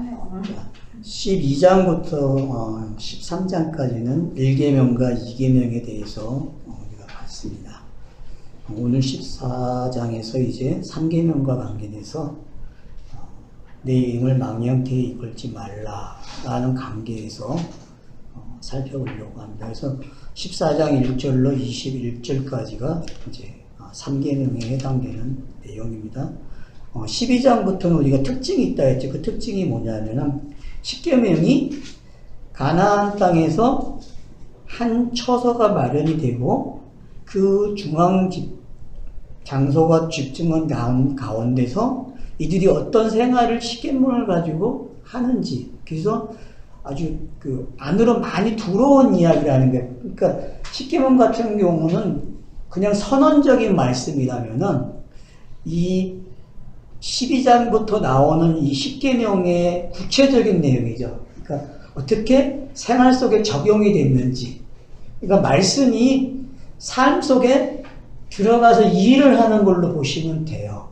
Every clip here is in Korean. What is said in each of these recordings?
하네 오늘. 12장부터 13장까지는 1계명과 2계명에 대해서 우리가 봤습니다. 오늘 14장에서 이제 3계명과 관계돼서 내 이름을 망령태에 이끌지 말라라는 관계에서 살펴보려고 합니다. 그래서 14장 1절로 21절까지가 이제 3계명에 해당되는 내용입니다. 12장부터는 우리가 특징이 있다 했죠. 그 특징이 뭐냐면은 10계명이 가나안 땅에서 한 처소가 마련이 되고 그 중앙 장소가 집중한 가운데서 이들이 어떤 생활을 10계명을 가지고 하는지, 그래서 아주 그 안으로 많이 들어온 이야기라는 거예요. 그러니까 10계명 같은 경우는 그냥 선언적인 말씀이라면은 이 12장부터 나오는 이 10계명의 구체적인 내용이죠. 그러니까 어떻게 생활 속에 적용이 됐는지. 그러니까 말씀이 삶 속에 들어가서 일을 하는 걸로 보시면 돼요.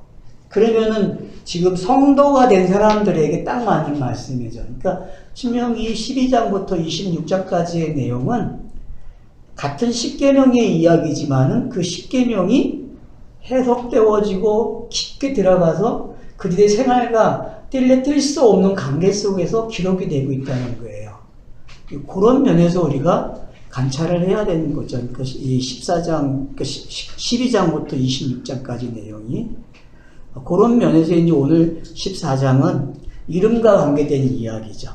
그러면은 지금 성도가 된 사람들에게 딱 맞는 말씀이죠. 그러니까 신명기 12장부터 26장까지의 내용은 같은 10계명의 이야기지만은 그 10계명이 해석되어지고 깊게 들어가서 그들의 생활과 뗄 수 없는 관계 속에서 기록이 되고 있다는 거예요. 그런 면에서 우리가 관찰을 해야 되는 거죠. 그러니까 이 14장, 12장부터 26장까지 내용이. 그런 면에서 이제 오늘 14장은 이름과 관계된 이야기죠.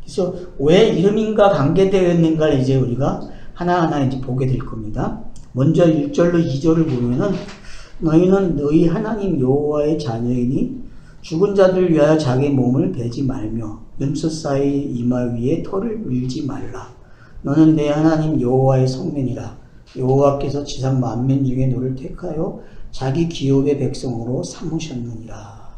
그래서 왜 이름인가 관계되어 있는가를 이제 우리가 하나하나 이제 보게 될 겁니다. 먼저 1절로 2절을 보면은 너희는 너희 하나님 여호와의 자녀이니 죽은 자들 위하여 자기 몸을 베지 말며 염소 사이 이마 위에 털을 밀지 말라. 너는 내 하나님 여호와의 성민이라. 여호와께서 지상 만민 중에 너를 택하여 자기 기업의 백성으로 삼으셨느니라.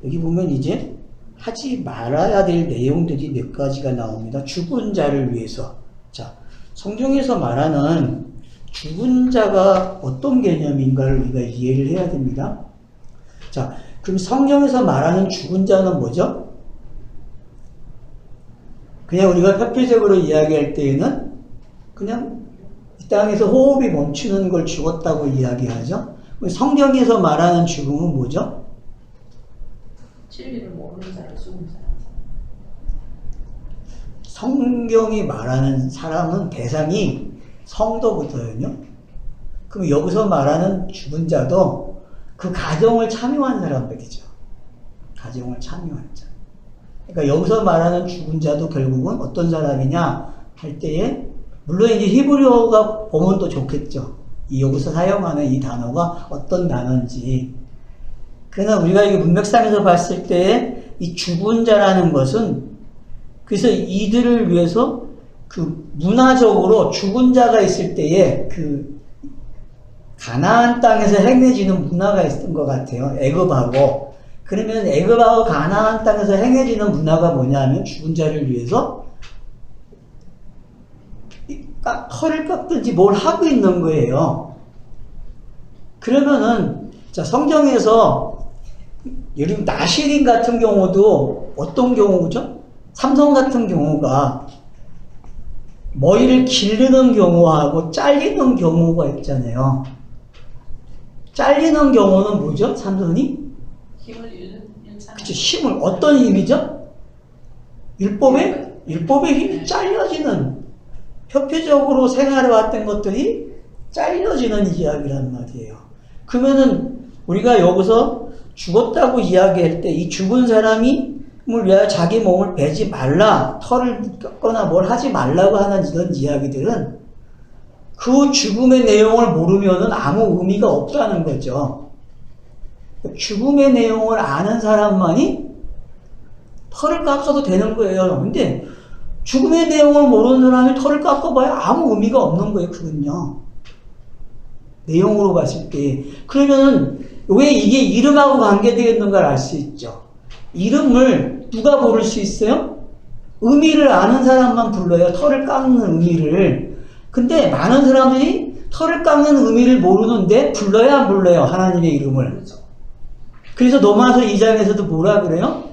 여기 보면 이제 하지 말아야 될 내용들이 몇 가지가 나옵니다. 죽은 자를 위해서. 자, 성경에서 말하는 죽은 자가 어떤 개념인가를 우리가 이해를 해야 됩니다. 자, 그럼 성경에서 말하는 죽은 자는 뭐죠? 그냥 우리가 표피적으로 이야기할 때에는 그냥 이 땅에서 호흡이 멈추는 걸 죽었다고 이야기하죠. 성경에서 말하는 죽음은 뭐죠? 진리를 모르는 사람, 죽은 사람. 성경이 말하는 사람은 대상이 성도부터요. 그럼 여기서 말하는 죽은 자도 그 가정을 참여한 사람들이죠. 가정을 참여한 자. 그러니까 여기서 말하는 죽은 자도 결국은 어떤 사람이냐 할 때에, 물론 이제 히브리어가 보면 또 좋겠죠. 여기서 사용하는 이 단어가 어떤 단어인지. 그러나 우리가 이 문맥상에서 봤을 때 이 죽은 자라는 것은, 그래서 이들을 위해서 그 문화적으로 죽은 자가 있을 때에 그 가나안 땅에서 행해지는 문화가 있었던 것 같아요. 애굽하고. 그러면 애굽하고 가나안 땅에서 행해지는 문화가 뭐냐면 죽은 자를 위해서 털을 깎든지 뭘 하고 있는 거예요. 그러면은 자, 성경에서 예를 들면 나시린 같은 경우도 어떤 경우죠? 삼손 같은 경우가 머리를 기르는 경우하고 잘리는 경우가 있잖아요. 잘리는 경우는 뭐죠? 삼손이? 힘을 잃잖아요. 그쵸, 힘을. 어떤 힘이죠? 율법의 힘이 잘려지는, 표피적으로 생활해왔던 것들이 잘려지는 이야기란 말이에요. 그러면은 우리가 여기서 죽었다고 이야기할 때 이 죽은 사람이 위하여 자기 몸을 베지 말라, 털을 깎거나 뭘 하지 말라고 하는 이런 이야기들은 그 죽음의 내용을 모르면은 아무 의미가 없다는 거죠. 죽음의 내용을 아는 사람만이 털을 깎아도 되는 거예요. 근데 죽음의 내용을 모르는 사람이 털을 깎아봐야 아무 의미가 없는 거예요. 그건요. 내용으로 봤을 때. 그러면 왜 이게 이름하고 관계되어 있는 걸 알 수 있죠. 이름을 누가 부를 수 있어요? 의미를 아는 사람만 불러요. 털을 깎는 의미를. 근데 많은 사람들이 털을 깎는 의미를 모르는데 불러야 안 불러요? 하나님의 이름을. 그래서 로마서 2장에서도 뭐라 그래요?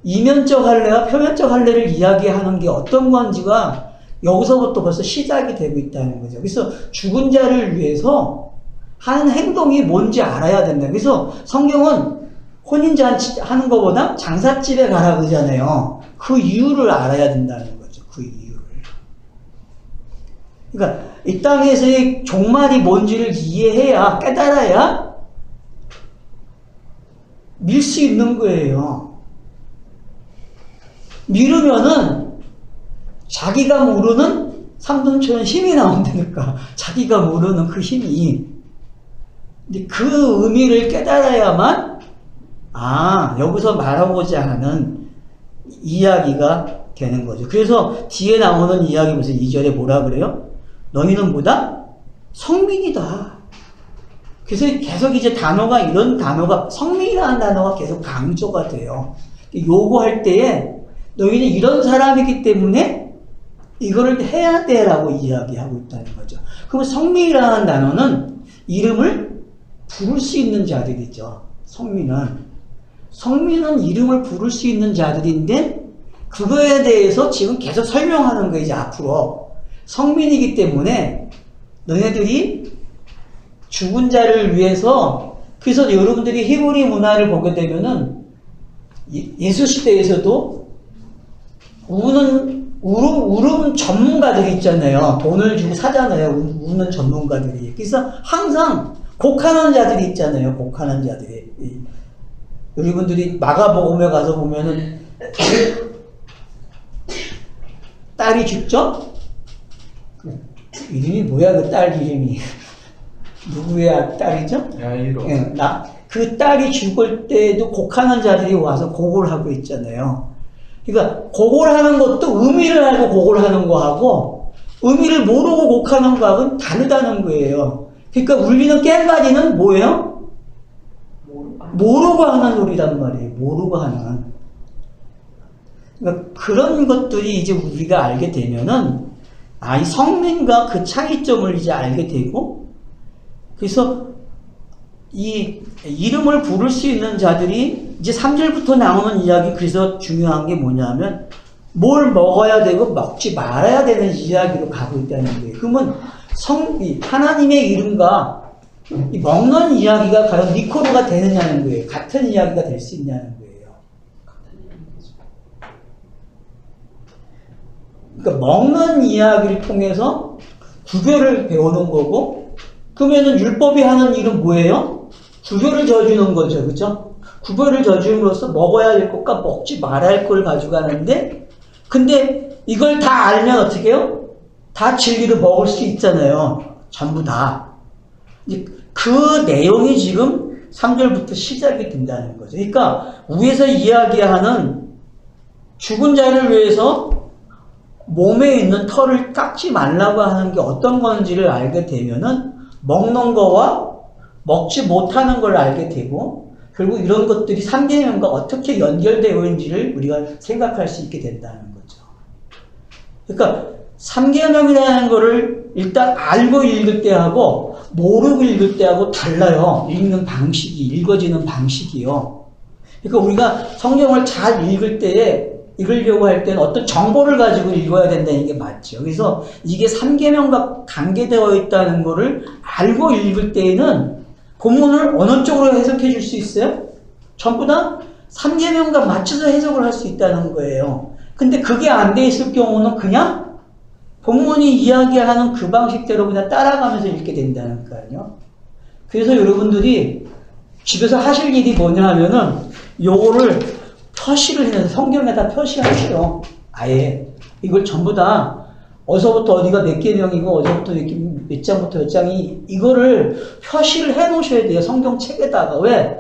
이면적 할례와 표면적 할례를 이야기하는 게 어떤 건지가 여기서부터 벌써 시작이 되고 있다는 거죠. 그래서 죽은 자를 위해서 하는 행동이 뭔지 알아야 된다. 그래서 성경은 혼인잔치 하는 것보다 장사집에 가라 그러잖아요. 그 이유를 알아야 된다는 거죠. 그 이유를. 그러니까 이 땅에서의 종말이 뭔지를 이해해야, 깨달아야 밀 수 있는 거예요. 미루면은 자기가 모르는 삼돈초연 힘이 나온다니까. 자기가 모르는 그 힘이. 근데 그 의미를 깨달아야만, 아, 여기서 말하고자 하는 이야기가 되는 거죠. 그래서 뒤에 나오는 이야기 무슨 2절에 뭐라 그래요? 너희는 뭐다? 성민이다. 그래서 계속 이제 단어가, 이런 단어가, 성민이라는 단어가 계속 강조가 돼요. 요구할 때에 너희는 이런 사람이기 때문에 이거를 해야 돼 라고 이야기하고 있다는 거죠. 그럼 성민이라는 단어는 이름을 부를 수 있는 자들이죠. 성민은 이름을 부를 수 있는 자들인데 그거에 대해서 지금 계속 설명하는 거예요. 이제 앞으로 성민이기 때문에 너네들이 죽은 자를 위해서, 그래서 여러분들이 히브리 문화를 보게 되면은 예수 시대에서도 울음 전문가들이 있잖아요. 돈을 주고 사잖아요. 우는 전문가들이. 그래서 항상 곡하는 자들이 있잖아요. 곡하는 자들이. 여러분들이 마가복음에 가서 보면은 딸이 죽죠? 이름이 뭐야, 그 딸 이름이? 누구의 딸이죠? 야이로. 예, 그 딸이 죽을 때도 곡하는 자들이 와서 곡을 하고 있잖아요. 그러니까 곡을 하는 것도 의미를 알고 곡을 하는 거하고 의미를 모르고 곡하는 거하고는 다르다는 거예요. 그러니까 울리는 꽹과리는 뭐예요? 모르고 하는 소리란 말이에요. 모르고 하는. 그러니까 그런 것들이 이제 우리가 알게 되면은, 아, 이 성민과 그 차이점을 이제 알게 되고, 그래서 이 이름을 부를 수 있는 자들이 이제 3절부터 나오는 이야기, 그래서 중요한 게 뭐냐면 뭘 먹어야 되고 먹지 말아야 되는 이야기로 가고 있다는 거예요. 그러면 하나님의 이름과 이 먹는 이야기가 과연 니코르가 되느냐는 거예요. 같은 이야기가 될 수 있냐는 거예요. 그러니까 먹는 이야기를 통해서 구별을 배우는 거고, 그러면은 율법이 하는 일은 뭐예요? 구별을 져주는 거죠. 그죠? 구별을 져줌으로써 먹어야 될 것과 먹지 말아야 할 걸 가져가는데, 근데 이걸 다 알면 어떻게 해요? 다 진리로 먹을 수 있잖아요. 전부 다. 그 내용이 지금 3절부터 시작이 된다는 거죠. 그러니까 위에서 이야기하는 죽은 자를 위해서 몸에 있는 털을 깎지 말라고 하는 게 어떤 건지를 알게 되면은 먹는 거와 먹지 못하는 걸 알게 되고, 결국 이런 것들이 3계명과 어떻게 연결되어 있는지를 우리가 생각할 수 있게 된다는 거죠. 그러니까 3계명이라는 거를 일단 알고 읽을 때하고 모르고 읽을 때하고 달라요. 읽는 방식이, 읽어지는 방식이요. 그러니까 우리가 성경을 잘 읽을 때에, 읽으려고 할 때는 어떤 정보를 가지고 읽어야 된다는 게 맞죠. 그래서 이게 3계명과 관계되어 있다는 거를 알고 읽을 때에는 본문을 어느 쪽으로 해석해 줄 수 있어요? 전부 다 3계명과 맞춰서 해석을 할 수 있다는 거예요. 근데 그게 안 돼 있을 경우는 그냥 본문이 이야기하는 그 방식대로 그냥 따라가면서 읽게 된다는 거예요. 그래서 여러분들이 집에서 하실 일이 뭐냐 하면은 요거를 표시를 해서 성경에다 표시하세요. 아예 이걸 전부 다 어서부터 어디가 몇 계명이고 어서부터 몇 장부터 몇 장이, 이거를 표시를 해 놓으셔야 돼요. 성경책에다가. 왜?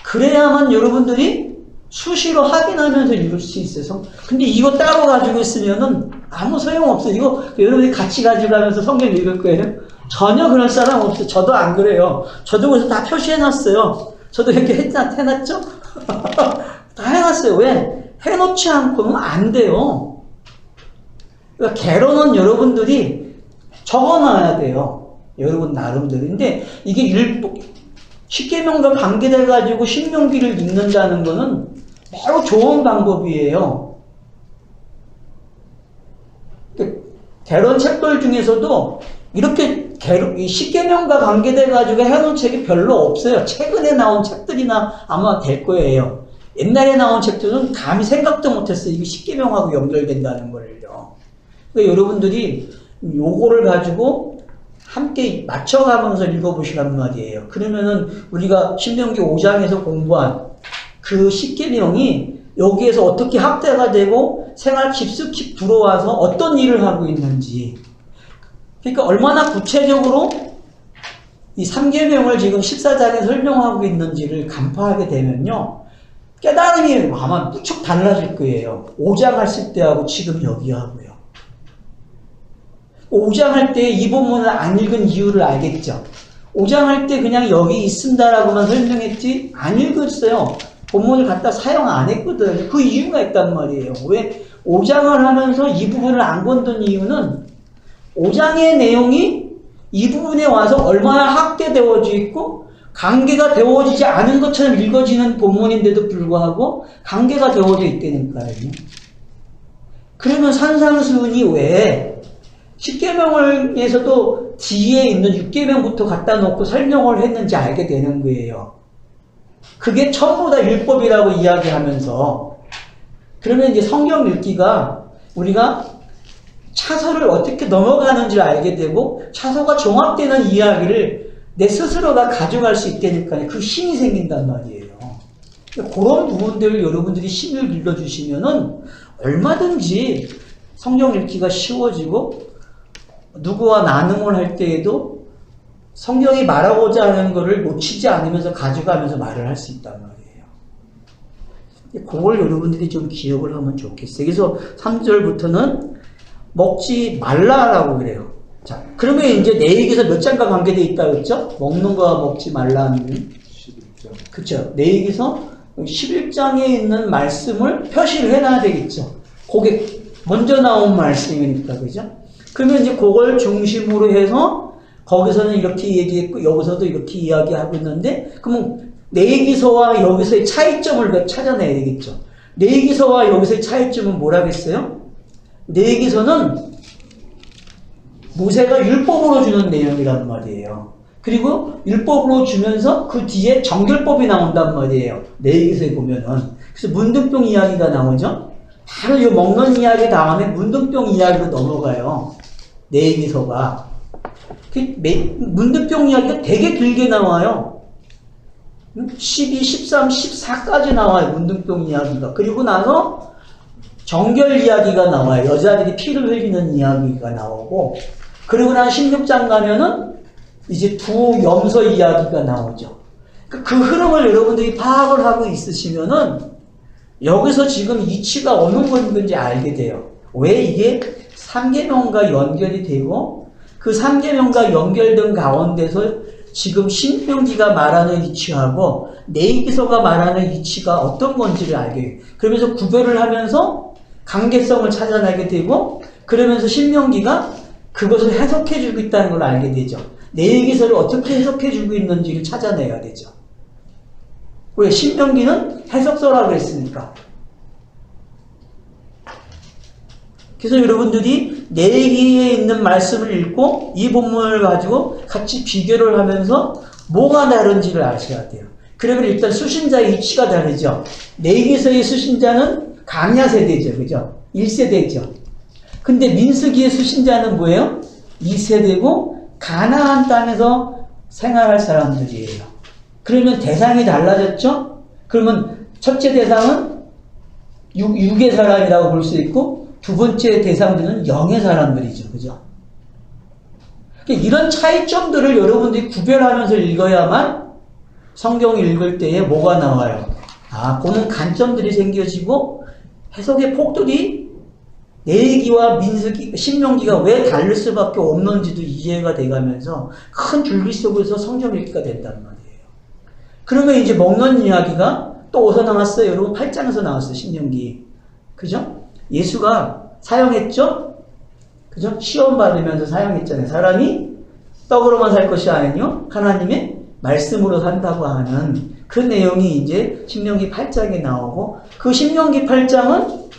그래야만 여러분들이 수시로 확인하면서 읽을 수 있어요. 근데 이거 따로 가지고 있으면은 아무 소용없어요. 이거 여러분들이 같이 가져가면서 성경 읽을 거예요? 전혀 그럴 사람 없어요. 저도 안 그래요. 저도 그래서 다 표시해 놨어요. 저도 이렇게 해놨죠? 다 해놨어요. 왜? 해놓지 않고는 안 돼요. 그러니까 개론은 여러분들이 적어놔야 돼요. 여러분 나름대로. 근데 이게 10계명과 관계돼가지고 신명기를 읽는다는 거는 매우 좋은 방법이에요. 개론 책들 중에서도 이렇게 십계명과 관계돼가지고 해놓은 책이 별로 없어요. 최근에 나온 책들이나 아마 될 거예요. 옛날에 나온 책들은 감히 생각도 못했어요. 이게 십계명하고 연결된다는 거를요. 그러니까 여러분들이 요거를 가지고 함께 맞춰가면서 읽어보시란 말이에요. 그러면은 우리가 신명기 5장에서 공부한 그 십계명이 여기에서 어떻게 확대가 되고 생활 깊숙이 들어와서 어떤 일을 하고 있는지, 그러니까 얼마나 구체적으로 이 3계명을 지금 14장에 설명하고 있는지를 간파하게 되면요, 깨달음이 아마 무척 달라질 거예요. 5장 했을 때하고 지금 여기 하고요. 5장 할 때 이 본문을 안 읽은 이유를 알겠죠? 5장 할 때 그냥 여기 있습니다라고만 설명했지 안 읽었어요. 본문을 갖다 사용 안 했거든. 그 이유가 있단 말이에요. 왜 5장을 하면서 이 부분을 안 건든 이유는 5장의 내용이 이 부분에 와서 얼마나 확대되어져 있고 관계가 되어지지 않은 것처럼 읽어지는 본문인데도 불구하고 관계가 되어져 있다니까요. 그러면 산상수훈이 왜 10계명에서도 뒤에 있는 6계명부터 갖다 놓고 설명을 했는지 알게 되는 거예요. 그게 전부 다 율법이라고 이야기하면서, 그러면 이제 성경 읽기가 우리가 차서를 어떻게 넘어가는지를 알게 되고 차서가 종합되는 이야기를 내 스스로가 가져갈 수 있다니까요. 그 힘이 생긴단 말이에요. 그런 부분들을 여러분들이 힘을 빌려주시면은 얼마든지 성경 읽기가 쉬워지고 누구와 나눔을 할 때에도 성경이 말하고자 하는 것을 놓치지 않으면서 가져가면서 말을 할 수 있단 말이에요. 그걸 여러분들이 좀 기억을 하면 좋겠어요. 그래서 3절부터는 먹지 말라라고 그래요. 자, 그러면 이제 내 얘기에서 몇 장과 관계되어 있다고 했죠? 먹는 거와 먹지 말라는 11장. 그쵸. 내 얘기에서 11장에 있는 말씀을 표시를 해놔야 되겠죠. 그게 먼저 나온 말씀이니까, 그죠? 그러면 이제 그걸 중심으로 해서 거기서는 이렇게 얘기했고 여기서도 이렇게 이야기하고 있는데, 그러면 내 얘기서와 여기서의 차이점을 찾아내야 되겠죠. 내 얘기서와 여기서의 차이점은 뭐라겠어요? 내 얘기서는 모세가 율법으로 주는 내용이란 말이에요. 그리고 율법으로 주면서 그 뒤에 정결법이 나온단 말이에요. 내 얘기서에 보면은. 그래서 문둥병 이야기가 나오죠. 바로 이 먹는 이야기 다음에 문둥병 이야기로 넘어가요. 내 얘기서가. 문둥병 이야기가 되게 길게 나와요. 12, 13, 14까지 나와요. 문둥병 이야기가. 그리고 나서 정결 이야기가 나와요. 여자들이 피를 흘리는 이야기가 나오고, 그리고 난 16장 가면은 이제 두 염소 이야기가 나오죠. 그 흐름을 여러분들이 파악을 하고 있으시면은 여기서 지금 이치가 어느 건지 알게 돼요. 왜 이게 3계명과 연결이 되고 그 3계명과 연결된 가운데서 지금 신명기가 말하는 이치하고 내기서가 말하는 이치가 어떤 건지를 알게 돼요. 그러면서 구별을 하면서 관계성을 찾아내게 되고, 그러면서 신명기가 그것을 해석해주고 있다는 걸 알게 되죠. 내 얘기서를 어떻게 해석해주고 있는지를 찾아내야 되죠. 왜? 신명기는 해석서라고 했으니까. 그래서 여러분들이 내 얘기에 있는 말씀을 읽고 이 본문을 가지고 같이 비교를 하면서 뭐가 다른지를 아셔야 돼요. 그러면 일단 수신자의 이치가 다르죠. 내 얘기서의 수신자는 강야 세대죠. 그죠? 1세대죠. 근데 민수기의 수신자는 뭐예요? 2세대고 가나안 땅에서 생활할 사람들이에요. 그러면 대상이 달라졌죠? 그러면 첫째 대상은 육의 사람이라고 볼 수 있고 두 번째 대상들은 영의 사람들이죠. 그죠? 그러니까 이런 차이점들을 여러분들이 구별하면서 읽어야만 성경을 읽을 때에 뭐가 나와요? 아, 보는 관점들이 생겨지고 해석의 폭들이 내 얘기와 민수기, 신명기가 왜 다를 수밖에 없는지도 이해가 돼가면서 큰 줄기 속에서 성경 읽기가 된단 말이에요. 그러면 이제 먹는 이야기가 또 어디서 나왔어요? 여러분 8장에서 나왔어요. 신명기. 그죠? 예수가 사용했죠? 그죠? 시험 받으면서 사용했잖아요. 사람이 떡으로만 살 것이 아니요 하나님의 말씀으로 산다고 하는 그 내용이 이제 신명기 8장에 나오고, 그 신명기 8장은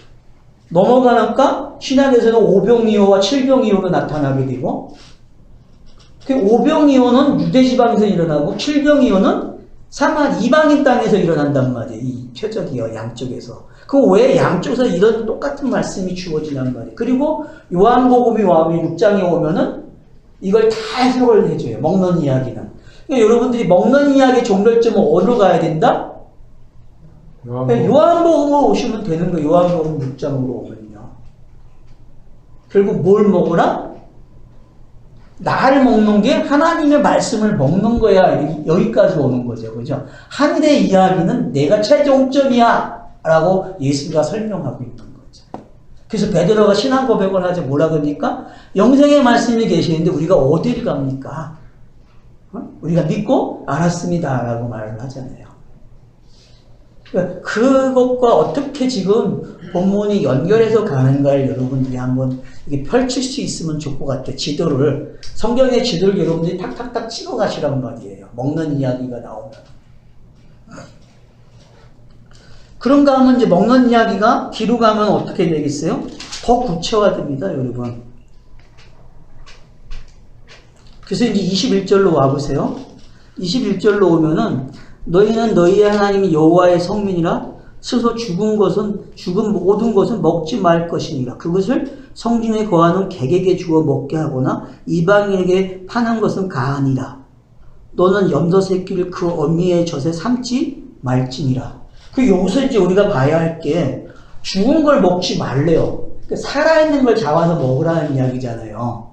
넘어가니까 신약에서는 오병이어와 칠병이어로 나타나게 되고, 그 오병이어는 유대지방에서 일어나고 칠병이어는 이방인 땅에서 일어난단 말이에요. 이 표적이요, 양쪽에서. 그 왜 양쪽에서 이런 똑같은 말씀이 주어지단 말이에요. 그리고 요한복음이 와면 6장에 오면은 이걸 다 해석을 해줘요. 먹는 이야기는. 그러니까 여러분들이 먹는 이야기 종결점은 어디로 가야 된다? 요한복음으로 오시면 되는 거예요. 요한복음 6장으로 오면요. 결국 뭘 먹으라? 나를 먹는 게 하나님의 말씀을 먹는 거야. 여기까지 오는 거죠. 그죠? 하늘의 이야기는 내가 최종점이야. 라고 예수가 설명하고 있는 거죠. 그래서 베드로가 신앙 고백을 하지 뭐라 그러니까? 영생의 말씀이 계시는데 우리가 어디를 갑니까? 우리가 믿고 알았습니다. 라고 말을 하잖아요. 그것과 어떻게 지금 본문이 연결해서 가는가를 여러분들이 한번 이게 펼칠 수 있으면 좋을 것 같아요. 지도를, 성경의 지도를 여러분들이 탁탁탁 찍어 가시란 말이에요. 먹는 이야기가 나오면. 그런가 하면 이제 먹는 이야기가 뒤로 가면 어떻게 되겠어요? 더 구체화됩니다, 여러분. 그래서 이제 21절로 와보세요. 21절로 오면은 너희는 너희의 하나님이 여호와의 성민이라 스스로 죽은 모든 것은 먹지 말 것이니라. 그것을 성중에 거하는 객에게 주어 먹게 하거나 이방인에게 파는 것은 가하니라. 너는 염소 새끼를 그 어미의 젖에 삼지 말지니라. 여기서 이제 우리가 봐야 할 게 죽은 걸 먹지 말래요. 살아있는 걸 잡아서 먹으라는 이야기잖아요.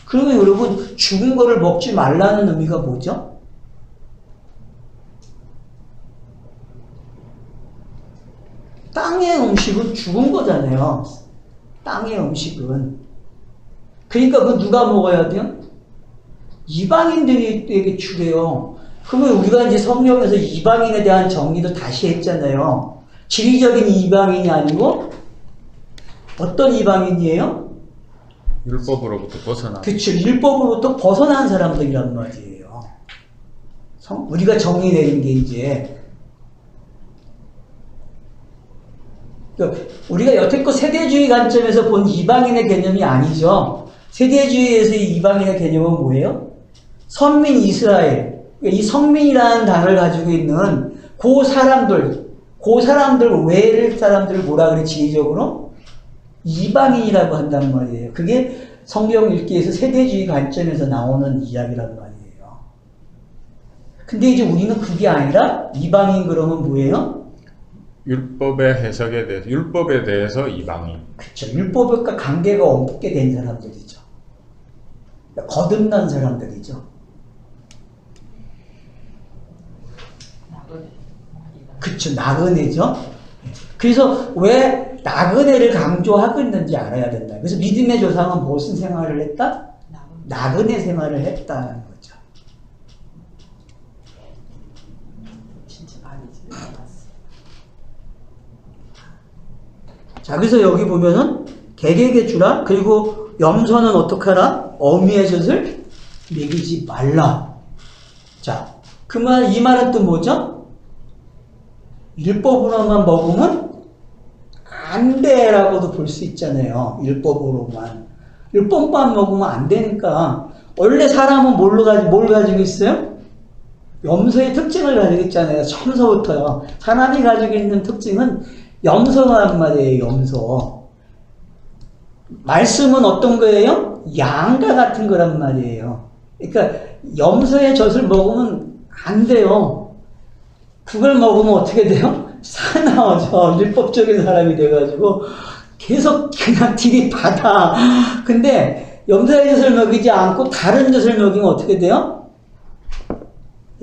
그러면 여러분 죽은 거를 먹지 말라는 의미가 뭐죠? 땅의 음식은 죽은 거잖아요. 땅의 음식은. 그러니까 그 누가 먹어야 돼요? 이방인들에게 주래요. 그러면 우리가 이제 성경에서 이방인에 대한 정리도 다시 했잖아요. 지리적인 이방인이 아니고 어떤 이방인이에요? 율법으로부터 벗어난. 그렇죠. 율법으로부터 벗어난 사람들이란 말이에요. 우리가 정리 내린 게 이제 우리가 여태껏 세대주의 관점에서 본 이방인의 개념이 아니죠. 세대주의에서의 이방인의 개념은 뭐예요? 선민 이스라엘. 이 성민이라는 단어를 가지고 있는 그 사람들 외의 사람들을 뭐라 그래, 지리적으로? 이방인이라고 한단 말이에요. 그게 성경 읽기에서 세대주의 관점에서 나오는 이야기란 말이에요. 근데 이제 우리는 그게 아니라 이방인 그러면 뭐예요? 율법의 해석에 대해서, 율법에 대해서 이방인. 그렇죠. 율법과 관계가 없게 된 사람들이죠. 거듭난 사람들이죠. 그쵸, 나그네죠. 그래서 왜 나그네를 강조하고 있는지 알아야 된다. 그래서 믿음의 조상은 무슨 생활을 했다? 나그네 생활을 했다는 거죠. 진짜 많이 들어봤어. 자, 그래서 여기 보면은 객에게 주라. 그리고 염소는 어떻게 하라? 어미의 젖을 먹이지 말라. 자, 이 말은 또 뭐죠? 율법으로만 먹으면 안 돼라고도 볼 수 있잖아요. 율법으로만. 율법만 먹으면 안 되니까. 원래 사람은 뭘 가지고 있어요? 염소의 특징을 가지고 있잖아요. 처음서부터요. 사람이 가지고 있는 특징은 염소란 말이에요. 염소. 말씀은 어떤 거예요? 양과 같은 거란 말이에요. 그러니까 염소의 젖을 먹으면 안 돼요. 그걸 먹으면 어떻게 돼요? 사나워져. 율법적인 사람이 돼가지고 계속 그냥 들이받아. 근데 염소의 젖을 먹이지 않고 다른 젖을 먹이면 어떻게 돼요?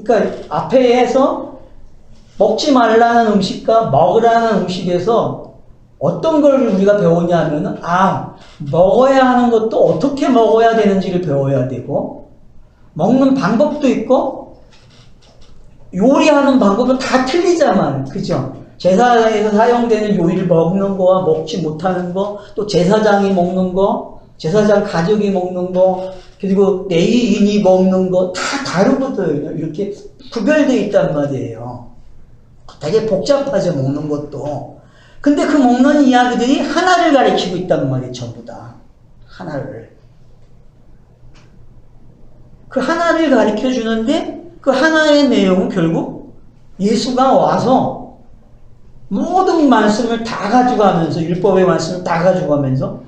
그러니까 앞에 해서 먹지 말라는 음식과 먹으라는 음식에서 어떤 걸 우리가 배우냐 하면은, 먹어야 하는 것도 어떻게 먹어야 되는지를 배워야 되고, 먹는 방법도 있고, 요리하는 방법은 다 틀리잖아요. 그죠? 제사장에서 사용되는 요리를 먹는 거와 먹지 못하는 거, 또 제사장이 먹는 거, 제사장 가족이 먹는 거, 그리고 레위인이 먹는 거 다 다르거든요. 이렇게 구별되어 있단 말이에요. 되게 복잡하죠, 먹는 것도. 근데 그 먹는 이야기들이 하나를 가리키고 있단 말이에요, 전부 다. 하나를. 그 하나를 가리켜 주는데 그 하나의 내용은 결국 예수가 와서 모든 말씀을 다 가져가면서, 율법의 말씀을 다 가져가면서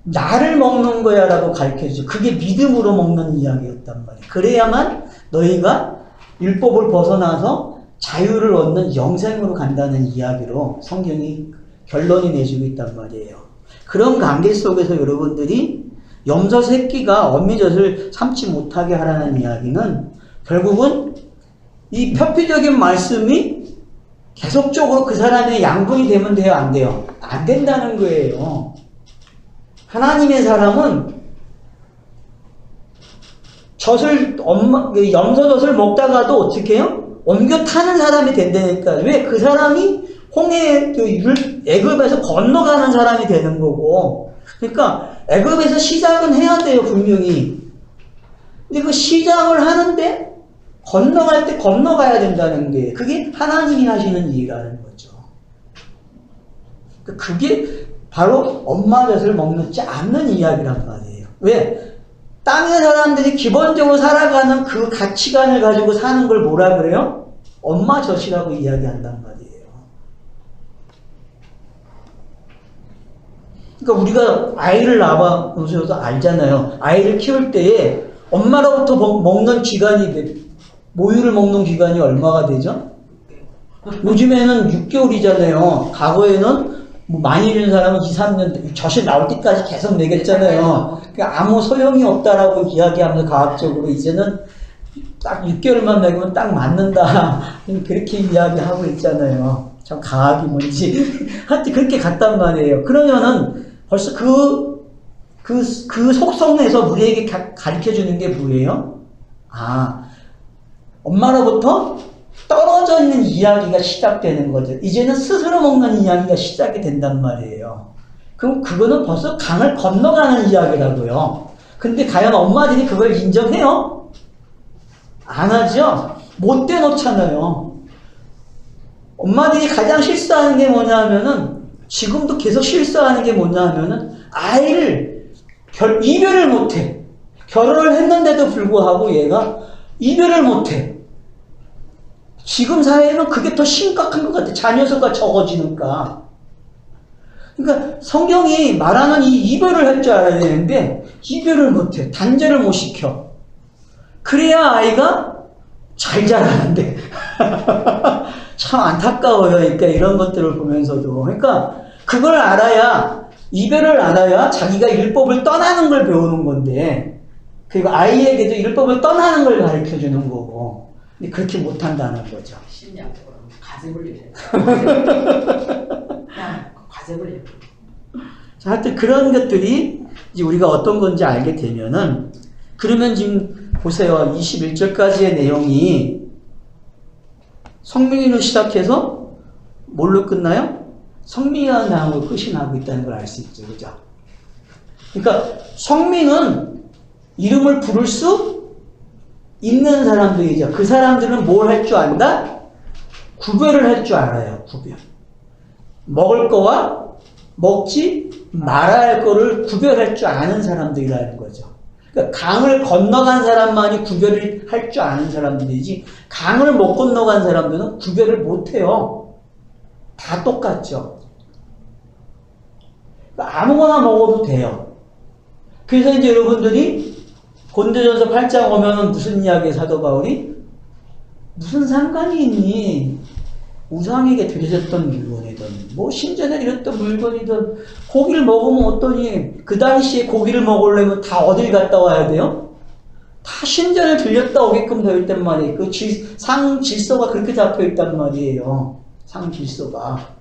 나를 먹는 거야 라고 가르쳐 주죠. 그게 믿음으로 먹는 이야기였단 말이에요. 그래야만 너희가 율법을 벗어나서 자유를 얻는 영생으로 간다는 이야기로 성경이 결론이 내주고 있단 말이에요. 그런 관계 속에서 여러분들이 염소 새끼가 어미젖을 삼지 못하게 하라는 이야기는 결국은 이 표피적인 말씀이 계속적으로 그 사람의 양분이 되면 돼요, 안 돼요? 안 된다는 거예요. 하나님의 사람은 염소젖을 먹다가도 어떻게 해요? 옮겨 타는 사람이 된다니까. 왜? 그 사람이 애굽에서 건너가는 사람이 되는 거고. 그러니까 애굽에서 시작은 해야 돼요, 분명히. 근데 그 시작을 하는데 건너갈 때 건너가야 된다는 게, 그게 하나님이 하시는 일이라는 거죠. 그게 바로 엄마 젖을 먹지 않는 이야기란 말이에요. 왜? 땅의 사람들이 기본적으로 살아가는 그 가치관을 가지고 사는 걸 뭐라 그래요? 엄마 젖이라고 이야기한단 말이에요. 그러니까 우리가 아이를 낳아보셔서 알잖아요. 아이를 키울 때에 엄마로부터 먹는 기간이, 모유를 먹는 기간이 얼마가 되죠? 요즘에는 6개월이잖아요. 과거에는 뭐 많이 잃은 사람은 2, 3년, 젖이 나올 때까지 계속 먹였잖아요. 그러니까 아무 소용이 없다라고 이야기하면서 과학적으로 이제는 딱 6개월만 먹으면 딱 맞는다. 그렇게 이야기하고 있잖아요. 참 과학이 뭔지. 하여튼 그렇게 갔단 말이에요. 그러면은 벌써 그 속성에서 우리에게 가르쳐 주는 게 뭐예요? 아, 엄마로부터 떨어져 있는 이야기가 시작되는 거죠. 이제는 스스로 먹는 이야기가 시작이 된단 말이에요. 그럼 그거는 벌써 강을 건너가는 이야기라고요. 근데 과연 엄마들이 그걸 인정해요? 안 하죠? 못 떼놓잖아요. 엄마들이 가장 실수하는 게 뭐냐 하면은, 지금도 계속 실수하는 게 뭐냐 하면은, 아이를 이별을 못해. 결혼을 했는데도 불구하고 얘가 이별을 못해. 지금 사회는 그게 더 심각한 것 같아. 자녀 수가 적어지니까. 그러니까 성경이 말하는 이 이별을 할 줄 알아야 되는데 이별을 못해. 단절을 못 시켜. 그래야 아이가 잘 자라는데. 참 안타까워요. 그러니까 이런 것들을 보면서도. 그러니까 그걸 알아야, 이별을 알아야 자기가 율법을 떠나는 걸 배우는 건데, 그리고 아이에게도 율법을 떠나는 걸 가르쳐 주는 거고. 근데 그렇게 못한다는 거죠. 심리학적으로 과세불리를 해요. 과세불리. 자, 하여튼 그런 것들이 이제 우리가 어떤 건지 알게 되면은, 그러면 지금 보세요. 21절까지의 내용이 성민이로 시작해서 뭘로 끝나요? 성민이라는 단어로 끝이 나고 있다는 걸 알 수 있죠. 그죠? 그러니까 성민은 이름을 부를 수 있는 사람들이죠. 그 사람들은 뭘 할 줄 안다? 구별을 할 줄 알아요. 구별. 먹을 거와 먹지 말아야 할 거를 구별할 줄 아는 사람들이라는 거죠. 그러니까 강을 건너간 사람만이 구별을 할 줄 아는 사람들이지, 강을 못 건너간 사람들은 구별을 못해요. 다 똑같죠. 그러니까 아무거나 먹어도 돼요. 그래서 이제 여러분들이 고린도전서 8장 오면은 무슨 이야기에 사도 바울이? 무슨 상관이 있니? 우상에게 드려졌던 물건이든, 뭐 신전에 드렸던 물건이든, 고기를 먹으면 어떠니? 그 당시에 고기를 먹으려면 다 어딜 갔다 와야 돼요? 다 신전을 들렸다 오게끔 되어 있단 말이에요. 그 상 질서가 그렇게 잡혀 있단 말이에요. 상 질서가.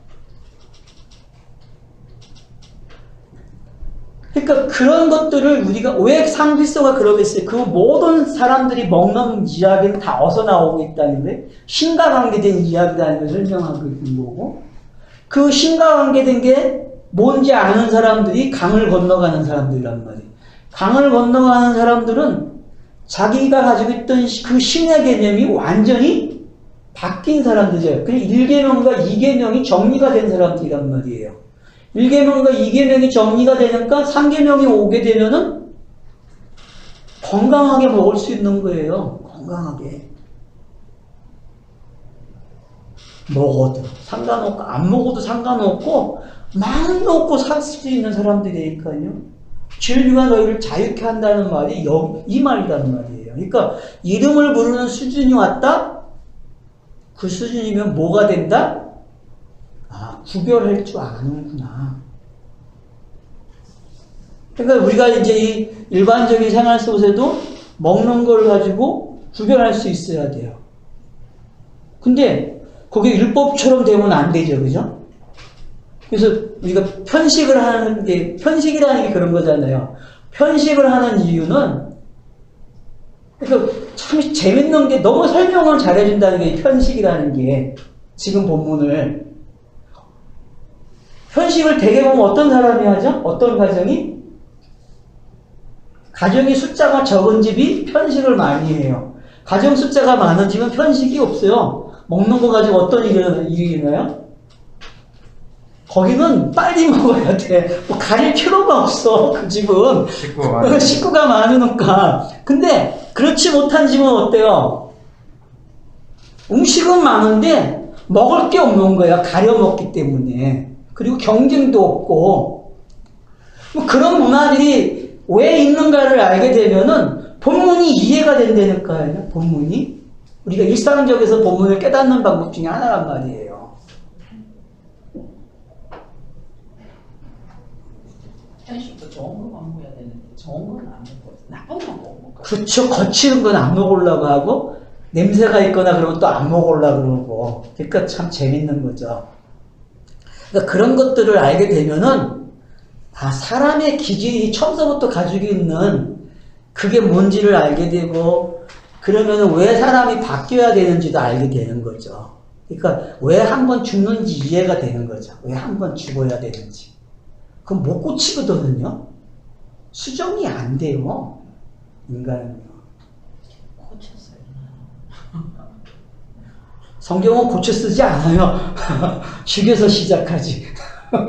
그러니까 그런 것들을 우리가 왜 상 질서가 그러겠어요? 그 모든 사람들이 먹는 이야기는 다 어디서 나오고 있다는데, 신과 관계된 이야기라는 걸 설명하고 있는 거고, 그 신과 관계된 게 뭔지 아는 사람들이 강을 건너가는 사람들이란 말이에요. 강을 건너가는 사람들은 자기가 가지고 있던 그 신의 개념이 완전히 바뀐 사람들이죠. 그리고 1계명과 2계명이 정리가 된 사람들이란 말이에요. 1계명과 2계명이 정리가 되니까 3계명이 오게 되면은 건강하게 먹을 수 있는 거예요. 건강하게. 먹어도 상관없고 안 먹어도 상관없고 많이 먹고 살 수 있는 사람들이니까요. 진리가 너희를 자유케 한다는 말이 이 말이라는 말이에요. 그러니까 이름을 부르는 수준이 왔다? 그 수준이면 뭐가 된다? 아, 구별할 줄 아는구나. 그러니까 우리가 이제 이 일반적인 생활 속에서도 먹는 걸 가지고 구별할 수 있어야 돼요. 근데 그게 율법처럼 되면 안 되죠. 그죠? 그래서 우리가 편식을 하는 게, 편식이라는 게 그런 거잖아요. 편식을 하는 이유는, 그러니까 참 재밌는 게 너무 설명을 잘해준다는 게 편식이라는 게, 지금 본문을. 편식을 대개 보면 어떤 사람이 하죠? 어떤 가정이? 가정이 숫자가 적은 집이 편식을 많이 해요. 가정 숫자가 많은 집은 편식이 없어요. 먹는 거 가지고 어떤 일이 일어나요? 거기는 빨리 먹어야 돼. 뭐 가릴 필요가 없어. 그 집은. 식구가 많으니까. 근데 그렇지 못한 집은 어때요? 음식은 많은데 먹을 게 없는 거야. 가려 먹기 때문에. 그리고 경쟁도 없고. 뭐 그런 문화들이 왜 있는가를 알게 되면은 본문이 이해가 된다니까요. 본문이. 우리가 일상적에서 본문을 깨닫는 방법 중에 하나란 말이에요. 편식도 좋은 것만 먹어야 되는데 좋은 건 안 먹고 나쁜 건 못 먹고. 그렇죠. 거치는 건 안 먹으려고 하고 냄새가 있거나 그러면 또 안 먹으려고 그러고. 그러니까 참 재밌는 거죠. 그러니까 그런 것들을 알게 되면은 아, 사람의 기질이 처음서부터 가지고 있는 그게 뭔지를 알게 되고 그러면은 왜 사람이 바뀌어야 되는지도 알게 되는 거죠. 그러니까 왜 한 번 죽는지 이해가 되는 거죠. 왜 한 번 죽어야 되는지. 그럼 못 고치거든요. 수정이 안 돼요. 인간은요. 고쳤어요. 성경은 고쳐 쓰지 않아요. 죽여서 시작하지. 난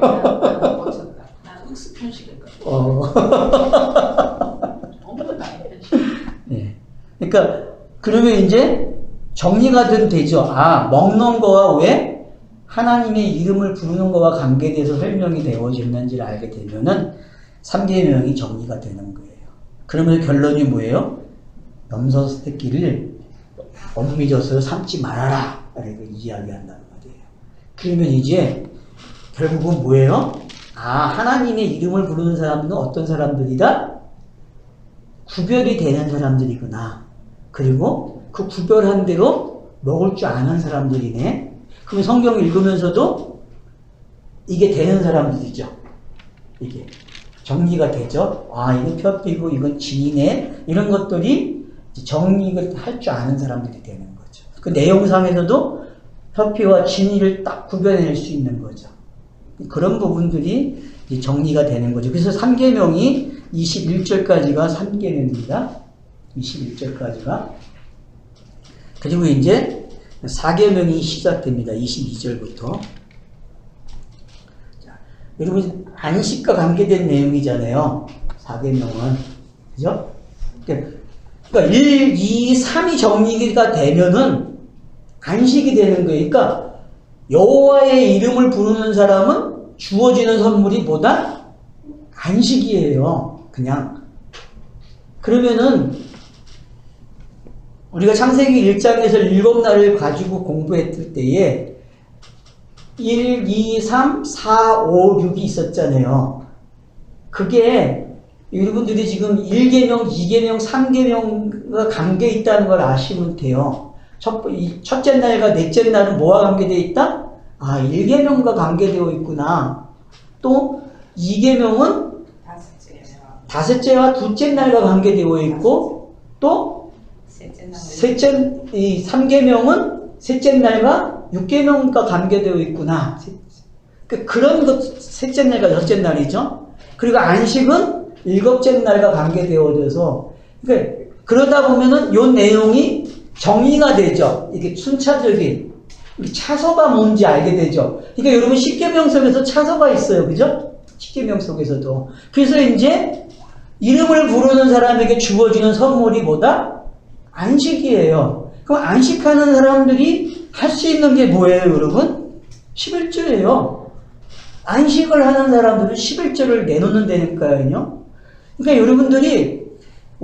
고쳤다. 난 흑수 편식일 거야. 좋은 건 아닌 편식. 네. 그러니까 그러면 이제 정리가 되죠. 아, 먹는 거와 왜 하나님의 이름을 부르는 거와 관계돼서 설명이 되어졌는지를 알게 되면은 3계명이 정리가 되는 거예요. 그러면 결론이 뭐예요? 염소 새끼를 엄미져서 삼지 말아라. 이렇게 이야기한다는 말이에요. 그러면 이제 결국은 뭐예요? 아, 하나님의 이름을 부르는 사람들은 어떤 사람들이다? 구별이 되는 사람들이구나. 그리고 그 구별한 대로 먹을 줄 아는 사람들이네. 그러면 성경을 읽으면서도 이게 되는 사람들이죠. 이게 정리가 되죠. 아, 이건 펴피고 이건 진이네. 이런 것들이 정리를 할 줄 아는 사람들이 되는 거죠. 그 내용상에서도 펴피와 진이를 딱 구별해낼 수 있는 거죠. 그런 부분들이 이제 정리가 되는 거죠. 그래서 3계명이 21절까지가 3계명입니다. 21절까지가. 그리고 이제 4계명이 시작됩니다. 22절부터. 자, 여러분 안식과 관계된 내용이잖아요. 4계명은. 그죠? 그러니까 1, 2, 3이 정리가 되면은 안식이 되는 거예요. 그러니까 여호와의 이름을 부르는 사람은 주어지는 선물이 뭐다? 안식이에요. 그냥. 그러면은 우리가 창세기 1장에서 7날을 가지고 공부했을 때에 1, 2, 3, 4, 5, 6이 있었잖아요. 그게 여러분들이 지금 1계명, 2계명, 3계명과 관계 있다는 걸 아시면 돼요. 첫째 날과 넷째 날은 뭐와 관계되어 있다? 아, 1계명과 관계되어 있구나. 또 2계명은 다섯째와 둘째 날과 관계되어 있고 또 이 3계명은 셋째 날과 6계명과 관계되어 있구나. 그런 것, 셋째 날과 여섯째 날이죠. 그리고 안식은 일곱째 날과 관계되어져서, 그러다 보면은 요 내용이 정의가 되죠. 이게 순차적인 차서가 뭔지 알게 되죠. 그러니까 여러분 십계명 속에서 차서가 있어요. 그죠? 십계명 속에서도. 그래서 이제 이름을 부르는 사람에게 주어지는 선물이 뭐다? 안식이에요. 그럼 안식하는 사람들이 할 수 있는 게 뭐예요, 여러분? 11조예요. 안식을 하는 사람들은 11조를 내놓는다니까요. 그러니까 여러분들이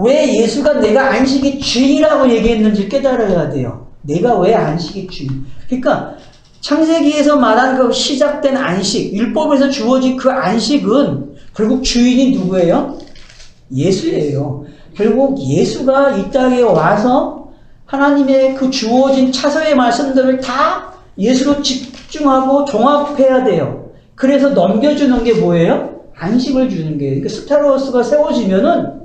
왜 예수가 내가 안식의 주인이라고 얘기했는지 깨달아야 돼요. 내가 왜 안식의 주인? 그러니까 창세기에서 말한 그 시작된 안식, 율법에서 주어진 그 안식은 결국 주인이 누구예요? 예수예요. 결국 예수가 이 땅에 와서 하나님의 그 주어진 차서의 말씀들을 다 예수로 집중하고 종합해야 돼요. 그래서 넘겨주는 게 뭐예요? 안식을 주는 거예요. 그러니까 스타로스가 세워지면은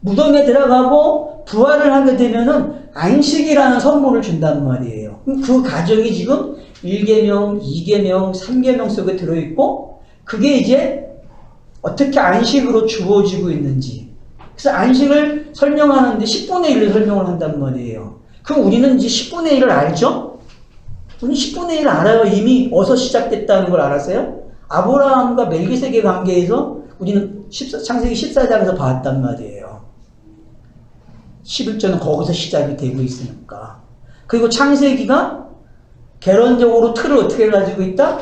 무덤에 들어가고 부활을 하게 되면은 안식이라는 선물을 준단 말이에요. 그 가정이 지금 1계명, 2계명, 3계명 속에 들어있고 그게 이제 어떻게 안식으로 주어지고 있는지. 그래서 안식을 설명하는데 10분의 1을 설명을 한단 말이에요. 그럼 우리는 이제 10분의 1을 알죠? 우리는 10분의 1을 알아요. 이미 어디서 시작됐다는 걸 알았어요? 아브라함과 멜기세계 관계에서 우리는 창세기 14장에서 봤단 말이에요. 11조는 거기서 시작이 되고 있으니까. 그리고 창세기가 개론적으로 틀을 어떻게 가지고 있다?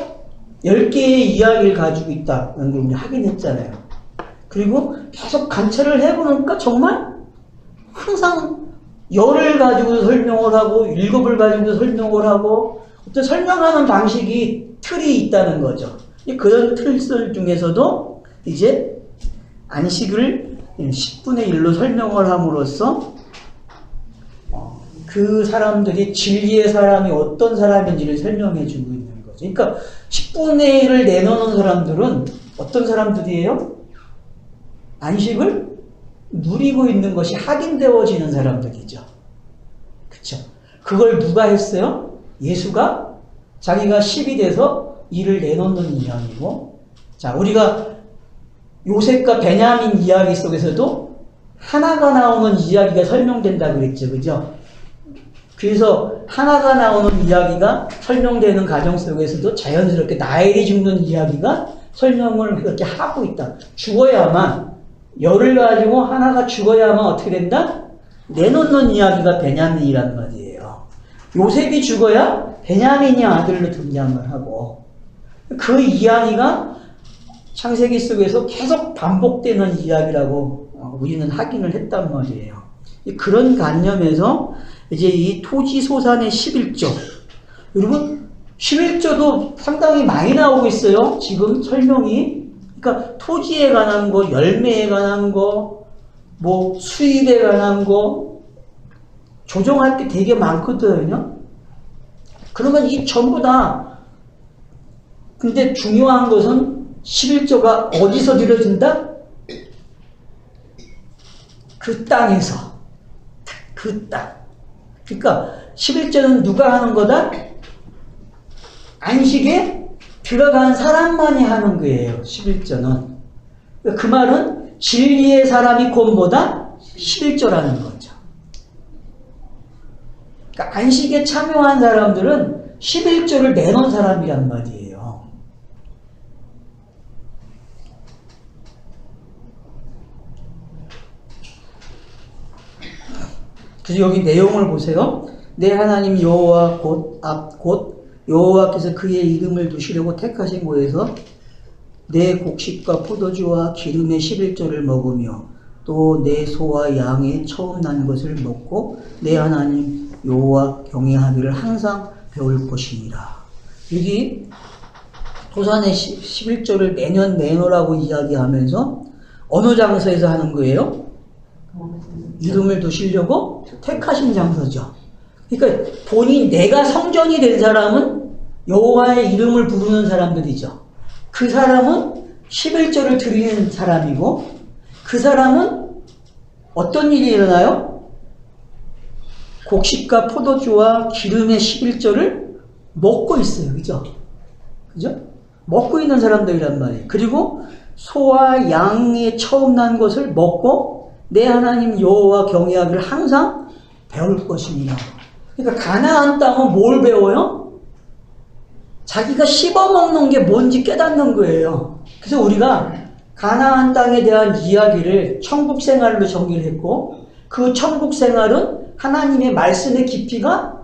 10개의 이야기를 가지고 있다는 걸 우리 확인했잖아요. 그리고 계속 관찰을 해보니까 정말 항상 열을 가지고 설명을 하고 일곱을 가지고 설명을 하고 어떤 설명하는 방식이 틀이 있다는 거죠. 그런 틀들 중에서도 이제 안식을 10분의 1로 설명을 함으로써 그 사람들이 진리의 사람이 어떤 사람인지를 설명해 주고 있는 거죠. 그러니까 10분의 1을 내놓는 사람들은 어떤 사람들이에요? 안식을 누리고 있는 것이 확인되어지는 사람들이죠. 그렇죠? 그걸 누가 했어요? 예수가 자기가 10이 돼서 이를 내놓는 이야기고, 자, 우리가 요셉과 베냐민 이야기 속에서도 하나가 나오는 이야기가 설명된다 그랬죠. 그죠? 그래서 하나가 나오는 이야기가 설명되는 과정 속에서도 자연스럽게 나엘이 죽는 이야기가 설명을 그렇게 하고 있다. 죽어야만, 열을 가지고 하나가 죽어야만 어떻게 된다? 내놓는 이야기가 베냐민이란 말이에요. 요셉이 죽어야 베냐민이 아들로 등장을 하고, 그 이야기가 창세기 속에서 계속 반복되는 이야기라고 우리는 확인을 했단 말이에요. 그런 관념에서 이제 이 토지소산의 11조, 여러분 11조도 상당히 많이 나오고 있어요. 지금 설명이. 그러니까 토지에 관한 거, 열매에 관한 거, 뭐 수입에 관한 거 조정할 게 되게 많거든요. 그러면 이 전부 다, 근데 중요한 것은 11조가 어디서 이루어진다? 그 땅에서. 그 땅. 그러니까 11조는 누가 하는 거다? 안식에 들어간 사람만이 하는 거예요. 11조는. 그 말은 진리의 사람이 곧 뭐다? 11조라는 거죠. 그러니까 안식에 참여한 사람들은 11조를 내놓은 사람이란 말이에요. 그래서 여기 내용을 보세요. 내 하나님 여호와 곧 여호와께서 그의 이름을 두시려고 택하신 곳에서 내 곡식과 포도주와 기름의 11조를 먹으며 또 내 소와 양의 처음 난 것을 먹고 내 하나님 여호와 경외하기를 항상 배울 것이니라. 여기 도산의 11조를 매년 내놓으라고 이야기하면서 어느 장소에서 하는 거예요? 이름을 두시려고 택하신 장소죠. 그러니까 본인 내가 성전이 된 사람은 여호와의 이름을 부르는 사람들이죠. 그 사람은 11조를 드리는 사람이고, 그 사람은 어떤 일이 일어나요? 곡식과 포도주와 기름의 11조를 먹고 있어요. 그죠? 그죠? 먹고 있는 사람들이란 말이에요. 그리고 소와 양의 처음 난 것을 먹고 내 하나님 여호와 경외하기를 항상 배울 것입니다. 그러니까 가나안 땅은 뭘 배워요? 자기가 씹어먹는 게 뭔지 깨닫는 거예요. 그래서 우리가 가나안 땅에 대한 이야기를 천국 생활로 정리를 했고, 그 천국 생활은 하나님의 말씀의 깊이가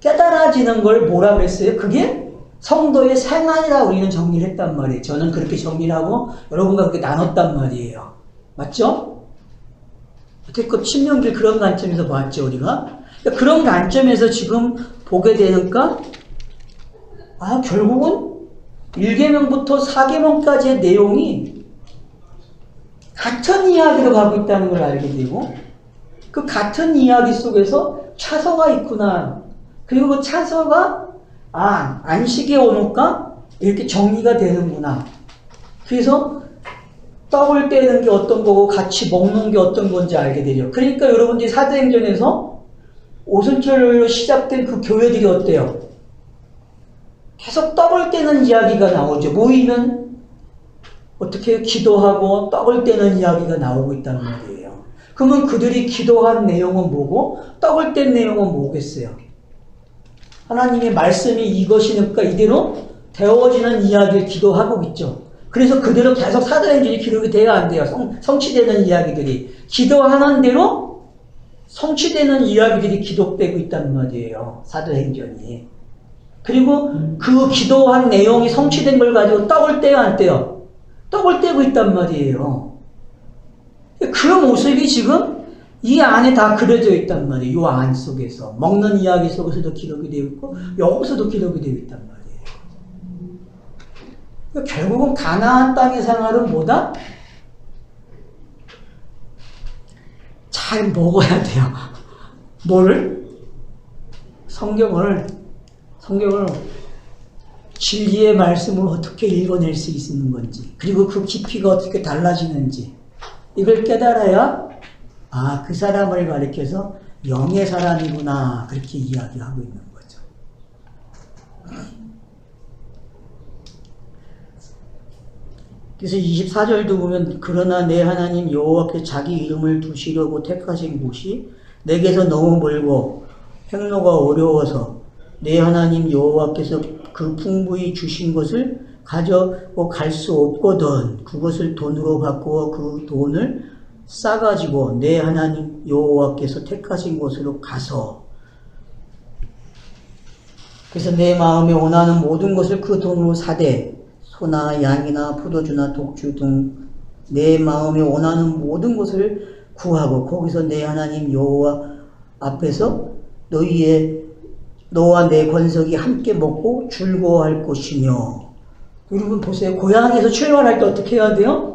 깨달아지는 걸 뭐라 그랬어요? 그게 성도의 생활이라고 우리는 정리를 했단 말이에요. 저는 그렇게 정리를 하고 여러분과 그렇게 나눴단 말이에요. 맞죠? 여태껏 신명기를 그런 관점에서 봤죠, 우리가. 그러니까 그런 관점에서 지금 보게 되니까 결국은 1계명부터 4계명까지의 내용이 같은 이야기로 가고 있다는 걸 알게 되고, 그 같은 이야기 속에서 차서가 있구나. 그리고 그 차서가 안식에 오니까 이렇게 정리가 되는구나. 그래서 떡을 떼는 게 어떤 거고 같이 먹는 게 어떤 건지 알게 되죠. 그러니까 여러분들이 사도행전에서 오순절로 시작된 그 교회들이 어때요? 계속 떡을 떼는 이야기가 나오죠. 모이면 어떻게 기도하고 떡을 떼는 이야기가 나오고 있다는 말이에요. 그러면 그들이 기도한 내용은 뭐고 떡을 뗀 내용은 뭐겠어요? 하나님의 말씀이 이것이니까 이대로 되어지는 이야기를 기도하고 있죠. 그래서 그대로 계속 사도행전이 기록이 돼야 안 돼요. 성취되는 이야기들이. 기도하는 대로 성취되는 이야기들이 기록되고 있다는 말이에요. 사도행전이. 그리고 그 기도한 내용이 성취된 걸 가지고 떡을 떼요, 안 떼요? 떡을 떼고 있단 말이에요. 그 모습이 지금 이 안에 다 그려져 있단 말이에요. 이 안 속에서. 먹는 이야기 속에서도 기록이 되어 있고 여기서도 기록이 되어 있단 말이에요. 결국은 가나안 땅의 생활은 뭐다? 잘 먹어야 돼요. 뭘? 성경을 진리의 말씀을 어떻게 읽어낼 수 있는 건지, 그리고 그 깊이가 어떻게 달라지는지 이걸 깨달아야 그 사람을 가리켜서 영의 사람이구나 그렇게 이야기하고 있는 거죠. 그래서 24절도 보면 그러나 내 하나님 여호와께 자기 이름을 두시려고 택하신 곳이 내게서 너무 멀고 행로가 어려워서 내 하나님 여호와께서 그 풍부히 주신 것을 가져고 갈 수 없거든. 그것을 돈으로 바꾸어 그 돈을 싸가지고 내 하나님 여호와께서 택하신 곳으로 가서, 그래서 내 마음에 원하는 모든 것을 그 돈으로 사되 소나 양이나 포도주나 독주 등 내 마음에 원하는 모든 것을 구하고 거기서 내 하나님 여호와 앞에서 너와 내 권석이 함께 먹고 즐거워할 것이며. 여러분 보세요. 고향에서 출발할 때 어떻게 해야 돼요?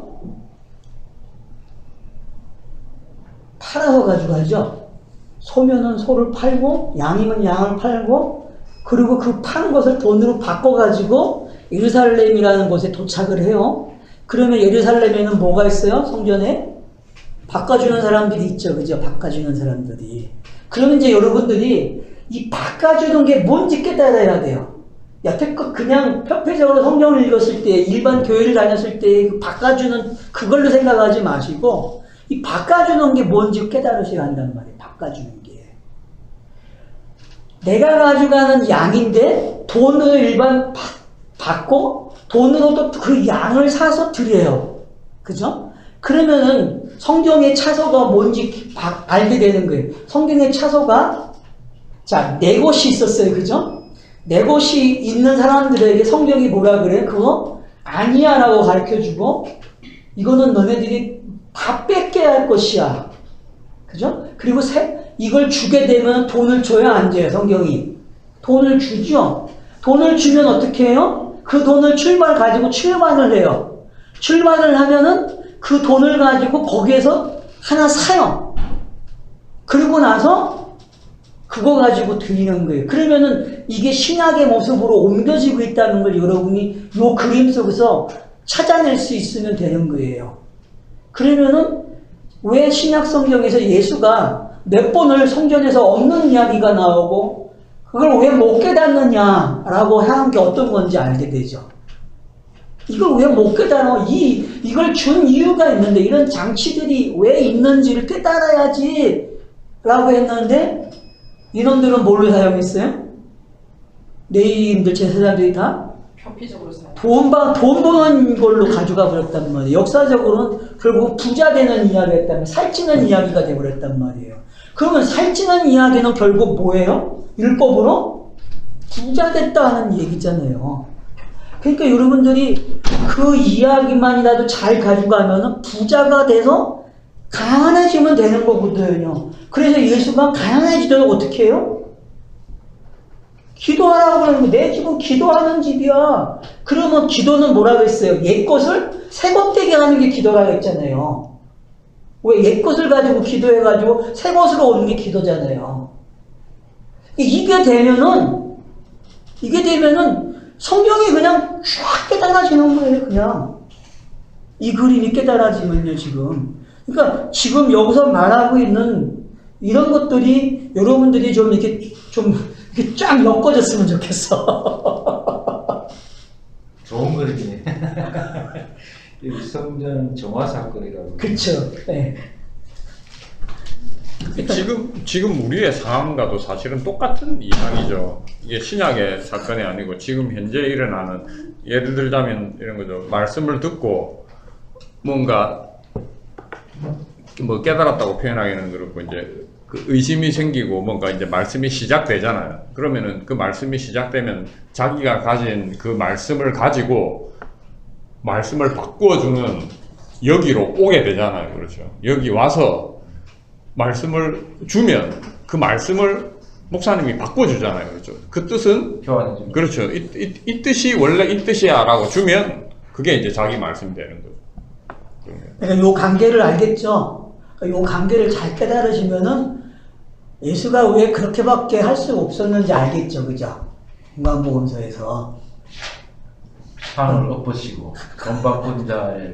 팔아서 가져가죠. 소면은 소를 팔고 양이면 양을 팔고, 그리고 그 판 것을 돈으로 바꿔가지고 예루살렘이라는 곳에 도착을 해요. 그러면 예루살렘에는 뭐가 있어요? 성전에? 바꿔주는 사람들이 있죠. 그죠? 바꿔주는 사람들이. 그러면 이제 여러분들이 이 바꿔주는 게 뭔지 깨달아야 돼요. 여태껏 그냥 편파적으로 성경을 읽었을 때, 일반 교회를 다녔을 때 바꿔주는 그걸로 생각하지 마시고 이 바꿔주는 게 뭔지 깨달으셔야 한단 말이에요. 바꿔주는 게. 내가 가져가는 양인데 돈을 일반 받고 돈으로 또 그 양을 사서 드려요. 그죠? 그러면은 성경의 차서가 뭔지 알게 되는 거예요. 성경의 차서가 네 곳이 있었어요. 그죠? 네 곳이 있는 사람들에게 성경이 뭐라 그래요? 그거 아니야 라고 가르쳐주고, 이거는 너네들이 다 뺏게 할 것이야. 그죠? 그리고 이걸 주게 되면 돈을 줘야 안 돼요. 성경이. 돈을 주죠. 돈을 주면 어떻게 해요? 그 돈을 가지고 출반을 해요. 출반을 하면은 그 돈을 가지고 거기에서 하나 사요. 그러고 나서 그거 가지고 드리는 거예요. 그러면은 이게 신약의 모습으로 옮겨지고 있다는 걸 여러분이 이 그림 속에서 찾아낼 수 있으면 되는 거예요. 그러면은 왜 신약 성경에서 예수가 몇 번을 성전에서 없는 이야기가 나오고 그걸 왜 못 깨닫느냐라고 하는 게 어떤 건지 알게 되죠. 이걸 왜 못 깨달아? 이걸 준 이유가 있는데, 이런 장치들이 왜 있는지를 깨달아야지 라고 했는데, 이놈들은 뭘로 사용했어요? 레위인들 제사장들이 다 표피적으로 사용. 돈 버는 걸로 가져가 버렸단 말이에요. 역사적으로는 결국 부자 되는 이야기였단 말이에요. 살찌는 이야기가 되어버렸단 말이에요. 그러면 살찌는 이야기는 결국 뭐예요? 율법으로 부자 됐다 하는 얘기잖아요. 그러니까 여러분들이 그 이야기만이라도 잘 가져가면 부자가 돼서 가난해지면 되는 거거든요. 그래서 예수가 가난해지도록 어떻게 해요? 기도하라고 그러는 거. 내 집은 기도하는 집이야. 그러면 기도는 뭐라고 했어요? 옛 것을 새 것 되게 하는 게 기도라고 했잖아요. 왜? 옛 것을 가지고 기도해가지고 새 것으로 오는 게 기도잖아요. 이게 되면은 성경이 그냥 쫙 깨달아지는 거예요, 그냥. 이 그림이 깨달아지면요, 지금. 그러니까 지금 여기서 말하고 있는 이런 것들이 여러분들이 좀 이렇게 쫙 엮어졌으면 좋겠어. 좋은 그림이네. 이 성전 정화 사건이라고. 그쵸. 네. 지금 우리의 상황과도 사실은 똑같은 이야기죠. 이게 신약의 사건이 아니고 지금 현재 일어나는, 예를 들자면 이런 거죠. 말씀을 듣고 뭔가 뭐 깨달았다고 표현하기는 그렇고, 이제 그 의심이 생기고 뭔가 이제 말씀이 시작되잖아요. 그러면은 그 말씀이 시작되면 자기가 가진 그 말씀을 가지고 말씀을 바꾸어주는 여기로 오게 되잖아요. 그렇죠. 여기 와서 말씀을 주면 그 말씀을 목사님이 바꿔주잖아요. 그렇죠. 그 뜻은 교환해주면. 그렇죠. 이 뜻이 원래 이 뜻이야 라고 주면 그게 이제 자기 말씀이 되는 거죠. 그러니까 요 관계를 알겠죠? 요 관계를 잘 깨달으시면은 예수가 왜 그렇게밖에 할 수 없었는지 알겠죠, 그죠? 공간보건소에서 산을 엎으시고 돈 바꾼 자의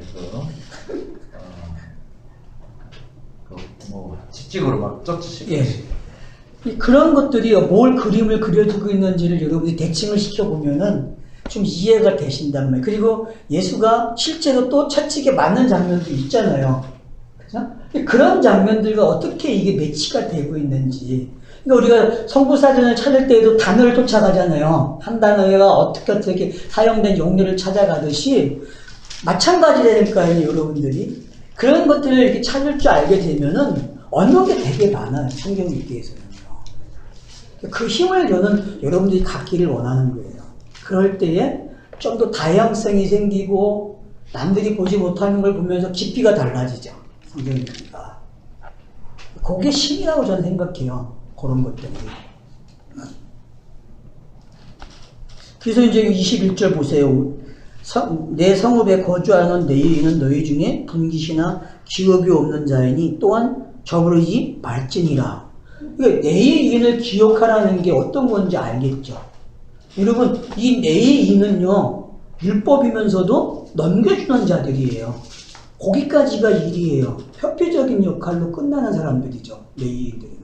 직직으로 막 쫓으시고. 예. 그런 것들이 뭘 그림을 그려주고 있는지를 여러분이 대칭을 시켜보면은 좀 이해가 되신단 말이에요. 그리고 예수가 실제로 또 채찍에 맞는 장면도 있잖아요. 그죠? 그런 장면들과 어떻게 이게 매치가 되고 있는지. 그러니까 우리가 성구사전을 찾을 때에도 단어를 쫓아가잖아요. 한 단어가 어떻게 사용된 용례를 찾아가듯이 마찬가지라니까요, 여러분들이. 그런 것들을 이렇게 찾을 줄 알게 되면은 얻는 게 되게 많아요, 성경 읽기에서는요. 그 힘을 저는 여러분들이 갖기를 원하는 거예요. 그럴 때에 좀 더 다양성이 생기고 남들이 보지 못하는 걸 보면서 깊이가 달라지죠, 성경 읽기가. 그게 힘이라고 저는 생각해요, 그런 것들이. 그래서 이제 21절 보세요. 내 성읍에 거주하는 레위인은 너희 중에 분깃이나 기업이 없는 자이니 또한 저부르지 말지니라. 그러니까 레위인을 기억하라는 게 어떤 건지 알겠죠? 여러분, 이 레위인은요, 율법이면서도 넘겨주는 자들이에요. 거기까지가 일이에요. 협회적인 역할로 끝나는 사람들이죠, 레위인들은요.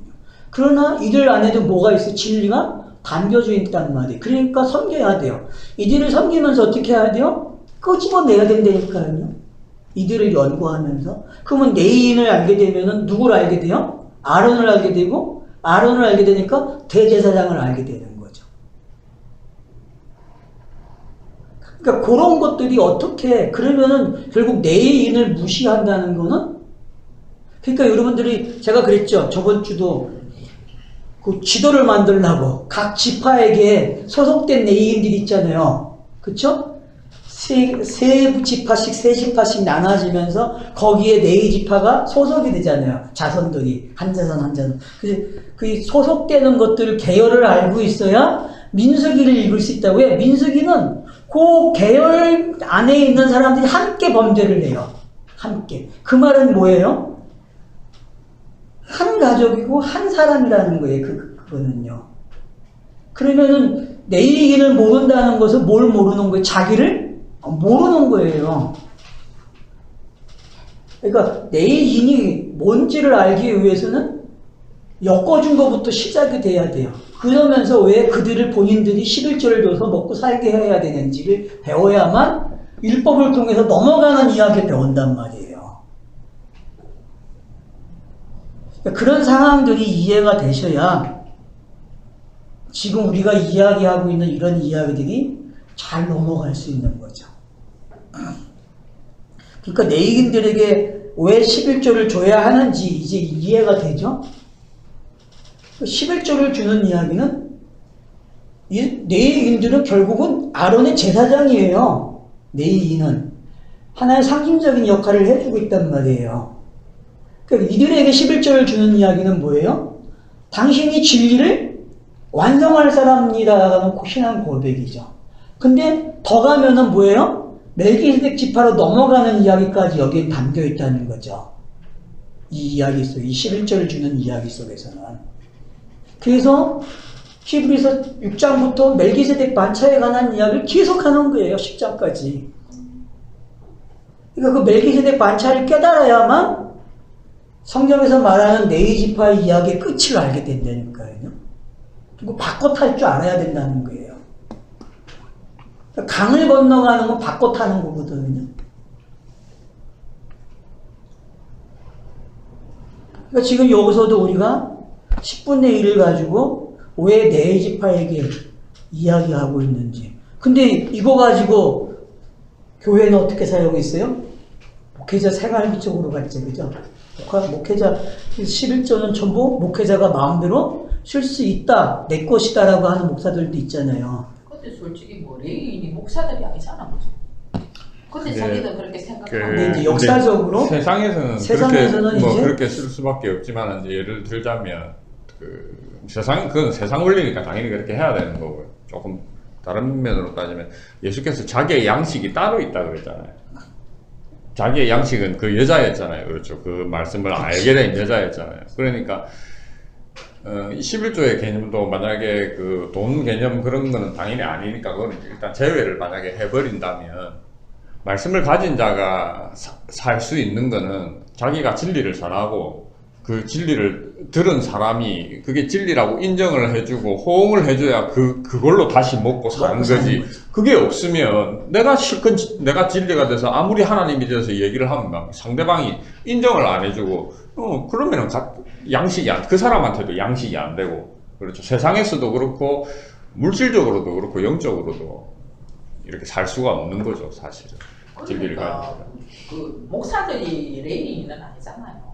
그러나 이들 안에도 뭐가 있어? 진리가 담겨져 있단 말이에요. 그러니까 섬겨야 돼요. 이들을 섬기면서 어떻게 해야 돼요? 끄집어내야 된다니까요. 이들을 연구하면서. 그러면 레위인을 알게 되면은 누구를 알게 돼요? 아론을 알게 되고, 아론을 알게 되니까 대제사장을 알게 되는 거죠. 그러니까 그런 것들이 어떻게, 그러면은 결국 레위인을 무시한다는 거는, 그러니까 여러분들이, 제가 그랬죠. 저번 주도 그 지도를 만들려고 각 지파에게 소속된 레위인들이 있잖아요. 그쵸? 세 지파씩 나눠지면서 거기에 레위 지파가 소속이 되잖아요. 자손들이. 한 자손 한 자손. 그 소속되는 것들을 계열을 알고 있어야 민수기를 읽을 수 있다고 해요. 민수기는 그 계열 안에 있는 사람들이 함께 범죄를 해요. 함께. 그 말은 뭐예요? 한 가족이고 한 사람이라는 거예요. 그거는요. 그러면은 레위인을 모른다는 것은 뭘 모르는 거예요? 자기를 모르는 거예요. 그러니까 레위인이 뭔지를 알기 위해서는 엮어준 것부터 시작이 돼야 돼요. 그러면서 왜 그들을 본인들이 11조를 줘서 먹고 살게 해야 되는지를 배워야만 율법을 통해서 넘어가는 이야기를 배운단 말이에요. 그런 상황들이 이해가 되셔야 지금 우리가 이야기하고 있는 이런 이야기들이 잘 넘어갈 수 있는 거죠. 그러니까 내익인들에게 왜 11조를 줘야 하는지 이제 이해가 되죠? 11조를 주는 이야기는 이 내익인들은 결국은 아론의 제사장이에요. 내익인은 하나의 상징적인 역할을 해주고 있단 말이에요. 그러니까 이들에게 11조를 주는 이야기는 뭐예요? 당신이 진리를 완성할 사람이라는 신앙 고백이죠. 근데 더 가면은 뭐예요? 멜기세덱 지파로 넘어가는 이야기까지 여기에 담겨 있다는 거죠. 이 이야기 속, 이 11절을 주는 이야기 속에서는. 그래서 히브리서 6장부터 멜기세덱 반차에 관한 이야기를 계속하는 거예요. 10장까지. 그러니까 그 멜기세덱 반차를 깨달아야만 성경에서 말하는 네이 지파의 이야기의 끝을 알게 된다니까요. 그리고 바꿔 탈 줄 알아야 된다는 거예요. 강을 건너가는 건 바꿔 타는 거거든요. 그러니까 지금 여기서도 우리가 10분의 1을 가지고 왜 네이 지파에게 이야기하고 있는지. 근데 이거 가지고 교회는 어떻게 사용했어요? 목회자 생활 쪽으로 갔죠. 그죠? 목회자 11조는 전부 목회자가 마음대로 쓸 수 있다. 내 것이다 라고 하는 목사들도 있잖아요. 근데 솔직히 뭐 레인이 목사들이 아니잖아. 그죠? 근데 자기도 그렇게 생각하고. 근데 이제 역사적으로 세상에서는 이제 그렇게 쓸 수밖에 없지만 이제 예를 들자면 그건 세상 원리니까 당연히 그렇게 해야 되는 거고요. 조금 다른 면으로 따지면 예수께서 자기의 양식이 따로 있다 그랬잖아요. 자기의 양식은 그 여자였잖아요. 그렇죠. 그 말씀을 알게 된 여자였잖아요. 그러니까 11조의 개념도 만약에 그 돈 개념 그런 거는 당연히 아니니까 그거는 일단 제외를 만약에 해버린다면 말씀을 가진 자가 살 수 있는 거는 자기가 진리를 전하고 그 진리를 들은 사람이 그게 진리라고 인정을 해주고 호응을 해줘야 그걸로 다시 먹고 사는 거지. 그게 없으면 내가 실컷 내가 진리가 돼서 아무리 하나님이 돼서 얘기를 하면 막 상대방이 인정을 안 해주고 그러면은 양식이 그 사람한테도 양식이 안 되고 그렇죠. 세상에서도 그렇고 물질적으로도 그렇고 영적으로도 이렇게 살 수가 없는 거죠, 사실은. 진리를 가지고. 그 목사들이 레인은 아니잖아요.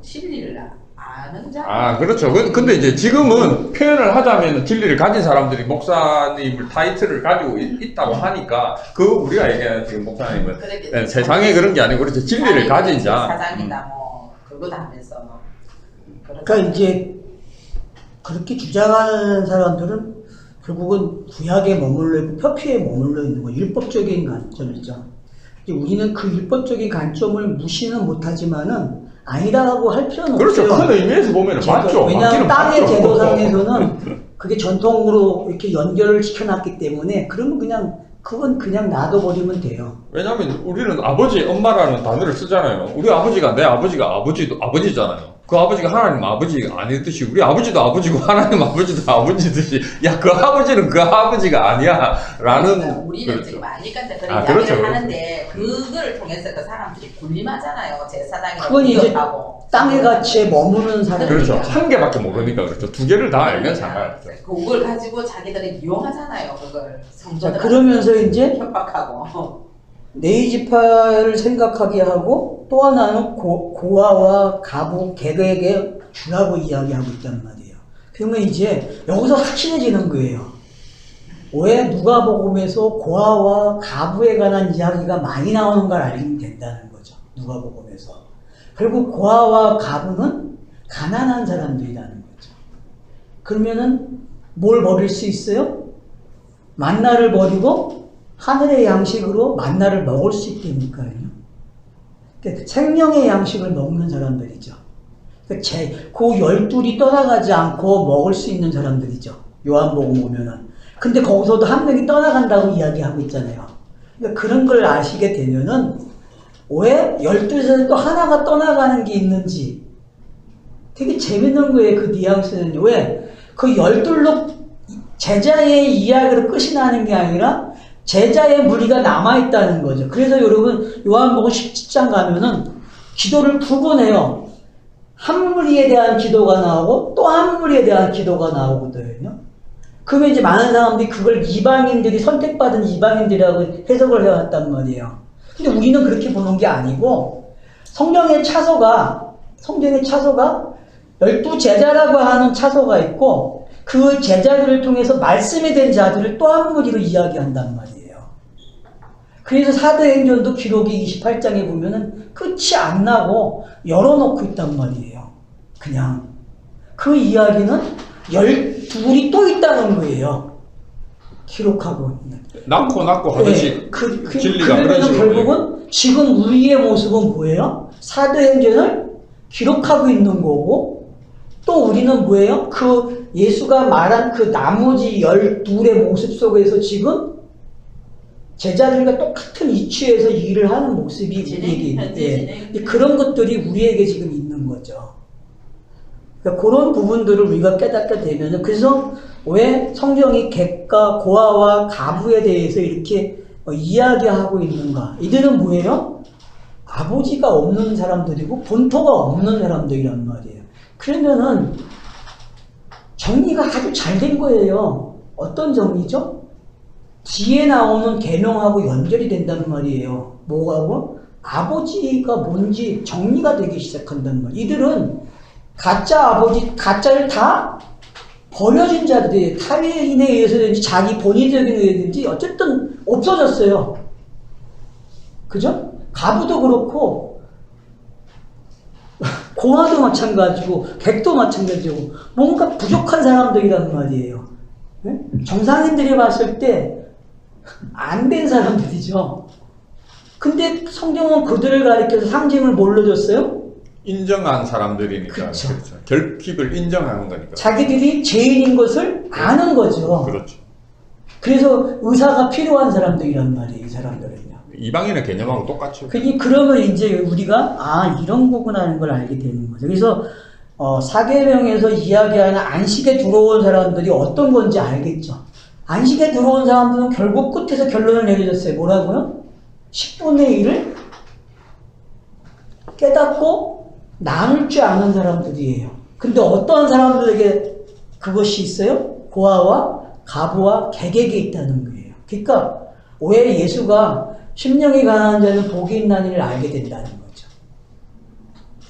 진리를 아는 자. 그렇죠. 근데 이제 지금은 표현을 하자면 진리를 가진 사람들이 목사님을 타이틀을 가지고 있다고 하니까 우리가 얘기하는 지금 목사님은 세상에 그런 게 아니고 그렇죠. 진리를 가진 자. 사장이다 뭐 그거다 하면서. 그러니까 이제 그렇게 주장하는 사람들은 결국은 구약에 머물러 있고 표피에 머물러 있는 거 율법적인 관점이죠. 이제 우리는 그 율법적인 관점을 무시는 못하지만은 아니라고 할 필요는 그렇죠. 없어요. 큰 의미에서 보면 맞죠. 왜냐하면 땅의 제도상에서는 그게 전통으로 이렇게 연결을 시켜놨기 때문에 그건 그냥 놔둬버리면 돼요. 왜냐하면 우리는 아버지, 엄마라는 단어를 쓰잖아요. 우리 아버지가 내 아버지가 아버지잖아요. 그 아버지가 하나님 아버지가 아니듯이 우리 아버지도 아버지고 하나님 아버지도 아버지듯이 그 아버지는 그 아버지가 아니야 라는. 그러니까 우리는 그렇죠. 지금 아니까지 그런 이야기를 그렇죠. 하는데 그걸 통해서 그 사람들이 군림하잖아요. 제사장이라고 그건 이제 위협하고. 땅의 가치에 머무르는 사람이 그렇죠. 한 개밖에 모르니까 그렇죠. 두 개를 다 알면 상관없죠. 그걸 가지고 자기들이 이용하잖아요. 그걸 성전을 그러면서 이제 협박하고. 네이 지파를 생각하게 하고 또 하나는 고아와 가부, 개그에게 주라고 이야기하고 있단 말이에요. 그러면 이제 여기서 확실해지는 거예요. 왜 누가복음에서 고아와 가부에 관한 이야기가 많이 나오는 걸 알면 된다는 거죠. 누가복음에서. 그리고 고아와 가부는 가난한 사람들이라는 거죠. 그러면은 뭘 버릴 수 있어요? 만나를 버리고 하늘의 양식으로 만나를 먹을 수 있다니까요. 그러니까 생명의 양식을 먹는 사람들이죠. 그러니까 그 12이 떠나가지 않고 먹을 수 있는 사람들이죠. 요한복음 보면은. 근데 거기서도 한 명이 떠나간다고 이야기하고 있잖아요. 그러니까 그런 걸 아시게 되면은 왜 12에서 또 하나가 떠나가는 게 있는지 되게 재밌는 거예요. 그 뉘앙스는. 왜? 그 12로 제자의 이야기로 끝이 나는 게 아니라 제자의 무리가 남아있다는 거죠. 그래서 여러분 요한복음 17장 가면은 기도를 구분해요. 한 무리에 대한 기도가 나오고 또 한 무리에 대한 기도가 나오거든요. 그러면 이제 많은 사람들이 그걸 이방인들이 선택받은 이방인들이라고 해석을 해왔단 말이에요. 근데 우리는 그렇게 보는 게 아니고 성경의 차서가 12제자라고 하는 차서가 있고 그 제자들을 통해서 말씀이 된 자들을 또 한 무리로 이야기한단 말이에요. 그래서 사도행전도 기록이 28장에 보면은 끝이 안 나고 열어놓고 있단 말이에요. 그냥 그 이야기는 12이 또 있다는 거예요. 기록하고 있는. 낳고 하듯이 진리가 그런 그러면 식으로 결국은 지금 우리의 모습은 뭐예요? 사도행전을 기록하고 있는 거고 또 우리는 뭐예요? 그 예수가 말한 그 나머지 12의 모습 속에서 지금 제자들과 똑같은 이치에서 일을 하는 모습이 우리에게 있는데 그런 것들이 우리에게 지금 있는 거죠. 그러니까 그런 부분들을 우리가 깨닫게 되면 그래서 왜 성경이 객과 고아와 가부에 대해서 이렇게 이야기하고 있는가? 이들은 뭐예요? 아버지가 없는 사람들이고 본토가 없는 사람들이란 말이에요. 그러면은 정리가 아주 잘 된 거예요. 어떤 정리죠? 뒤에 나오는 계명하고 연결이 된다는 말이에요. 뭐하고? 아버지가 뭔지 정리가 되기 시작한다는 말이에요. 이들은 가짜 아버지, 가짜를 다 버려진 자들이 타인에 의해서든지 자기 본인적인 의해든지 어쨌든 없어졌어요. 그죠? 가부도 그렇고 고아도 마찬가지고 객도 마찬가지고 뭔가 부족한 사람들이란 말이에요. 네? 정상인들이 봤을 때 안 된 사람들이죠. 근데 성경은 그들을 가리켜서 상징을 뭘로 줬어요? 인정한 사람들이니까. 그렇죠. 그렇죠. 결핍을 인정하는 거니까. 자기들이 죄인인 것을 아는 거죠. 그렇죠. 그래서 의사가 필요한 사람들이란 말이에요. 이 사람들은요. 이방인의 개념하고 똑같죠. 그러면 이제 우리가 이런 거구나 하는 걸 알게 되는 거죠. 그래서 사계명에서 이야기하는 안식에 들어온 사람들이 어떤 건지 알겠죠. 안식에 들어온 사람들은 결국 끝에서 결론을 내려줬어요. 뭐라고요? 10분의 1을 깨닫고 나눌 줄 아는 사람들이에요. 근데 어떤 사람들에게 그것이 있어요? 고아와 가부와 객에게 있다는 거예요. 그러니까 왜 예수가 심령이 가난한 자는 복이 있나니를 알게 된다는 거죠.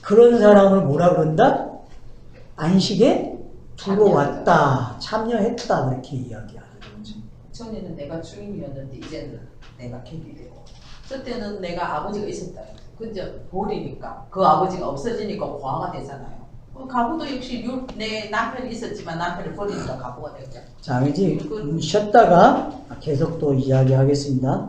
그런 사람을 뭐라 그런다? 안식에 들어왔다, 참여했다 그렇게 이야기하는 거죠. 전에는 내가 주인이었는데 이제는 내가 객이 되고 그때는 내가 아버지가 있었다. 근데 버리니까 그 아버지가 없어지니까 고아가 되잖아요. 가부도 역시 내 남편이 있었지만 남편을 버리니까 가부가 되고. 자, 이제 쉬었다가 계속 또 이야기하겠습니다.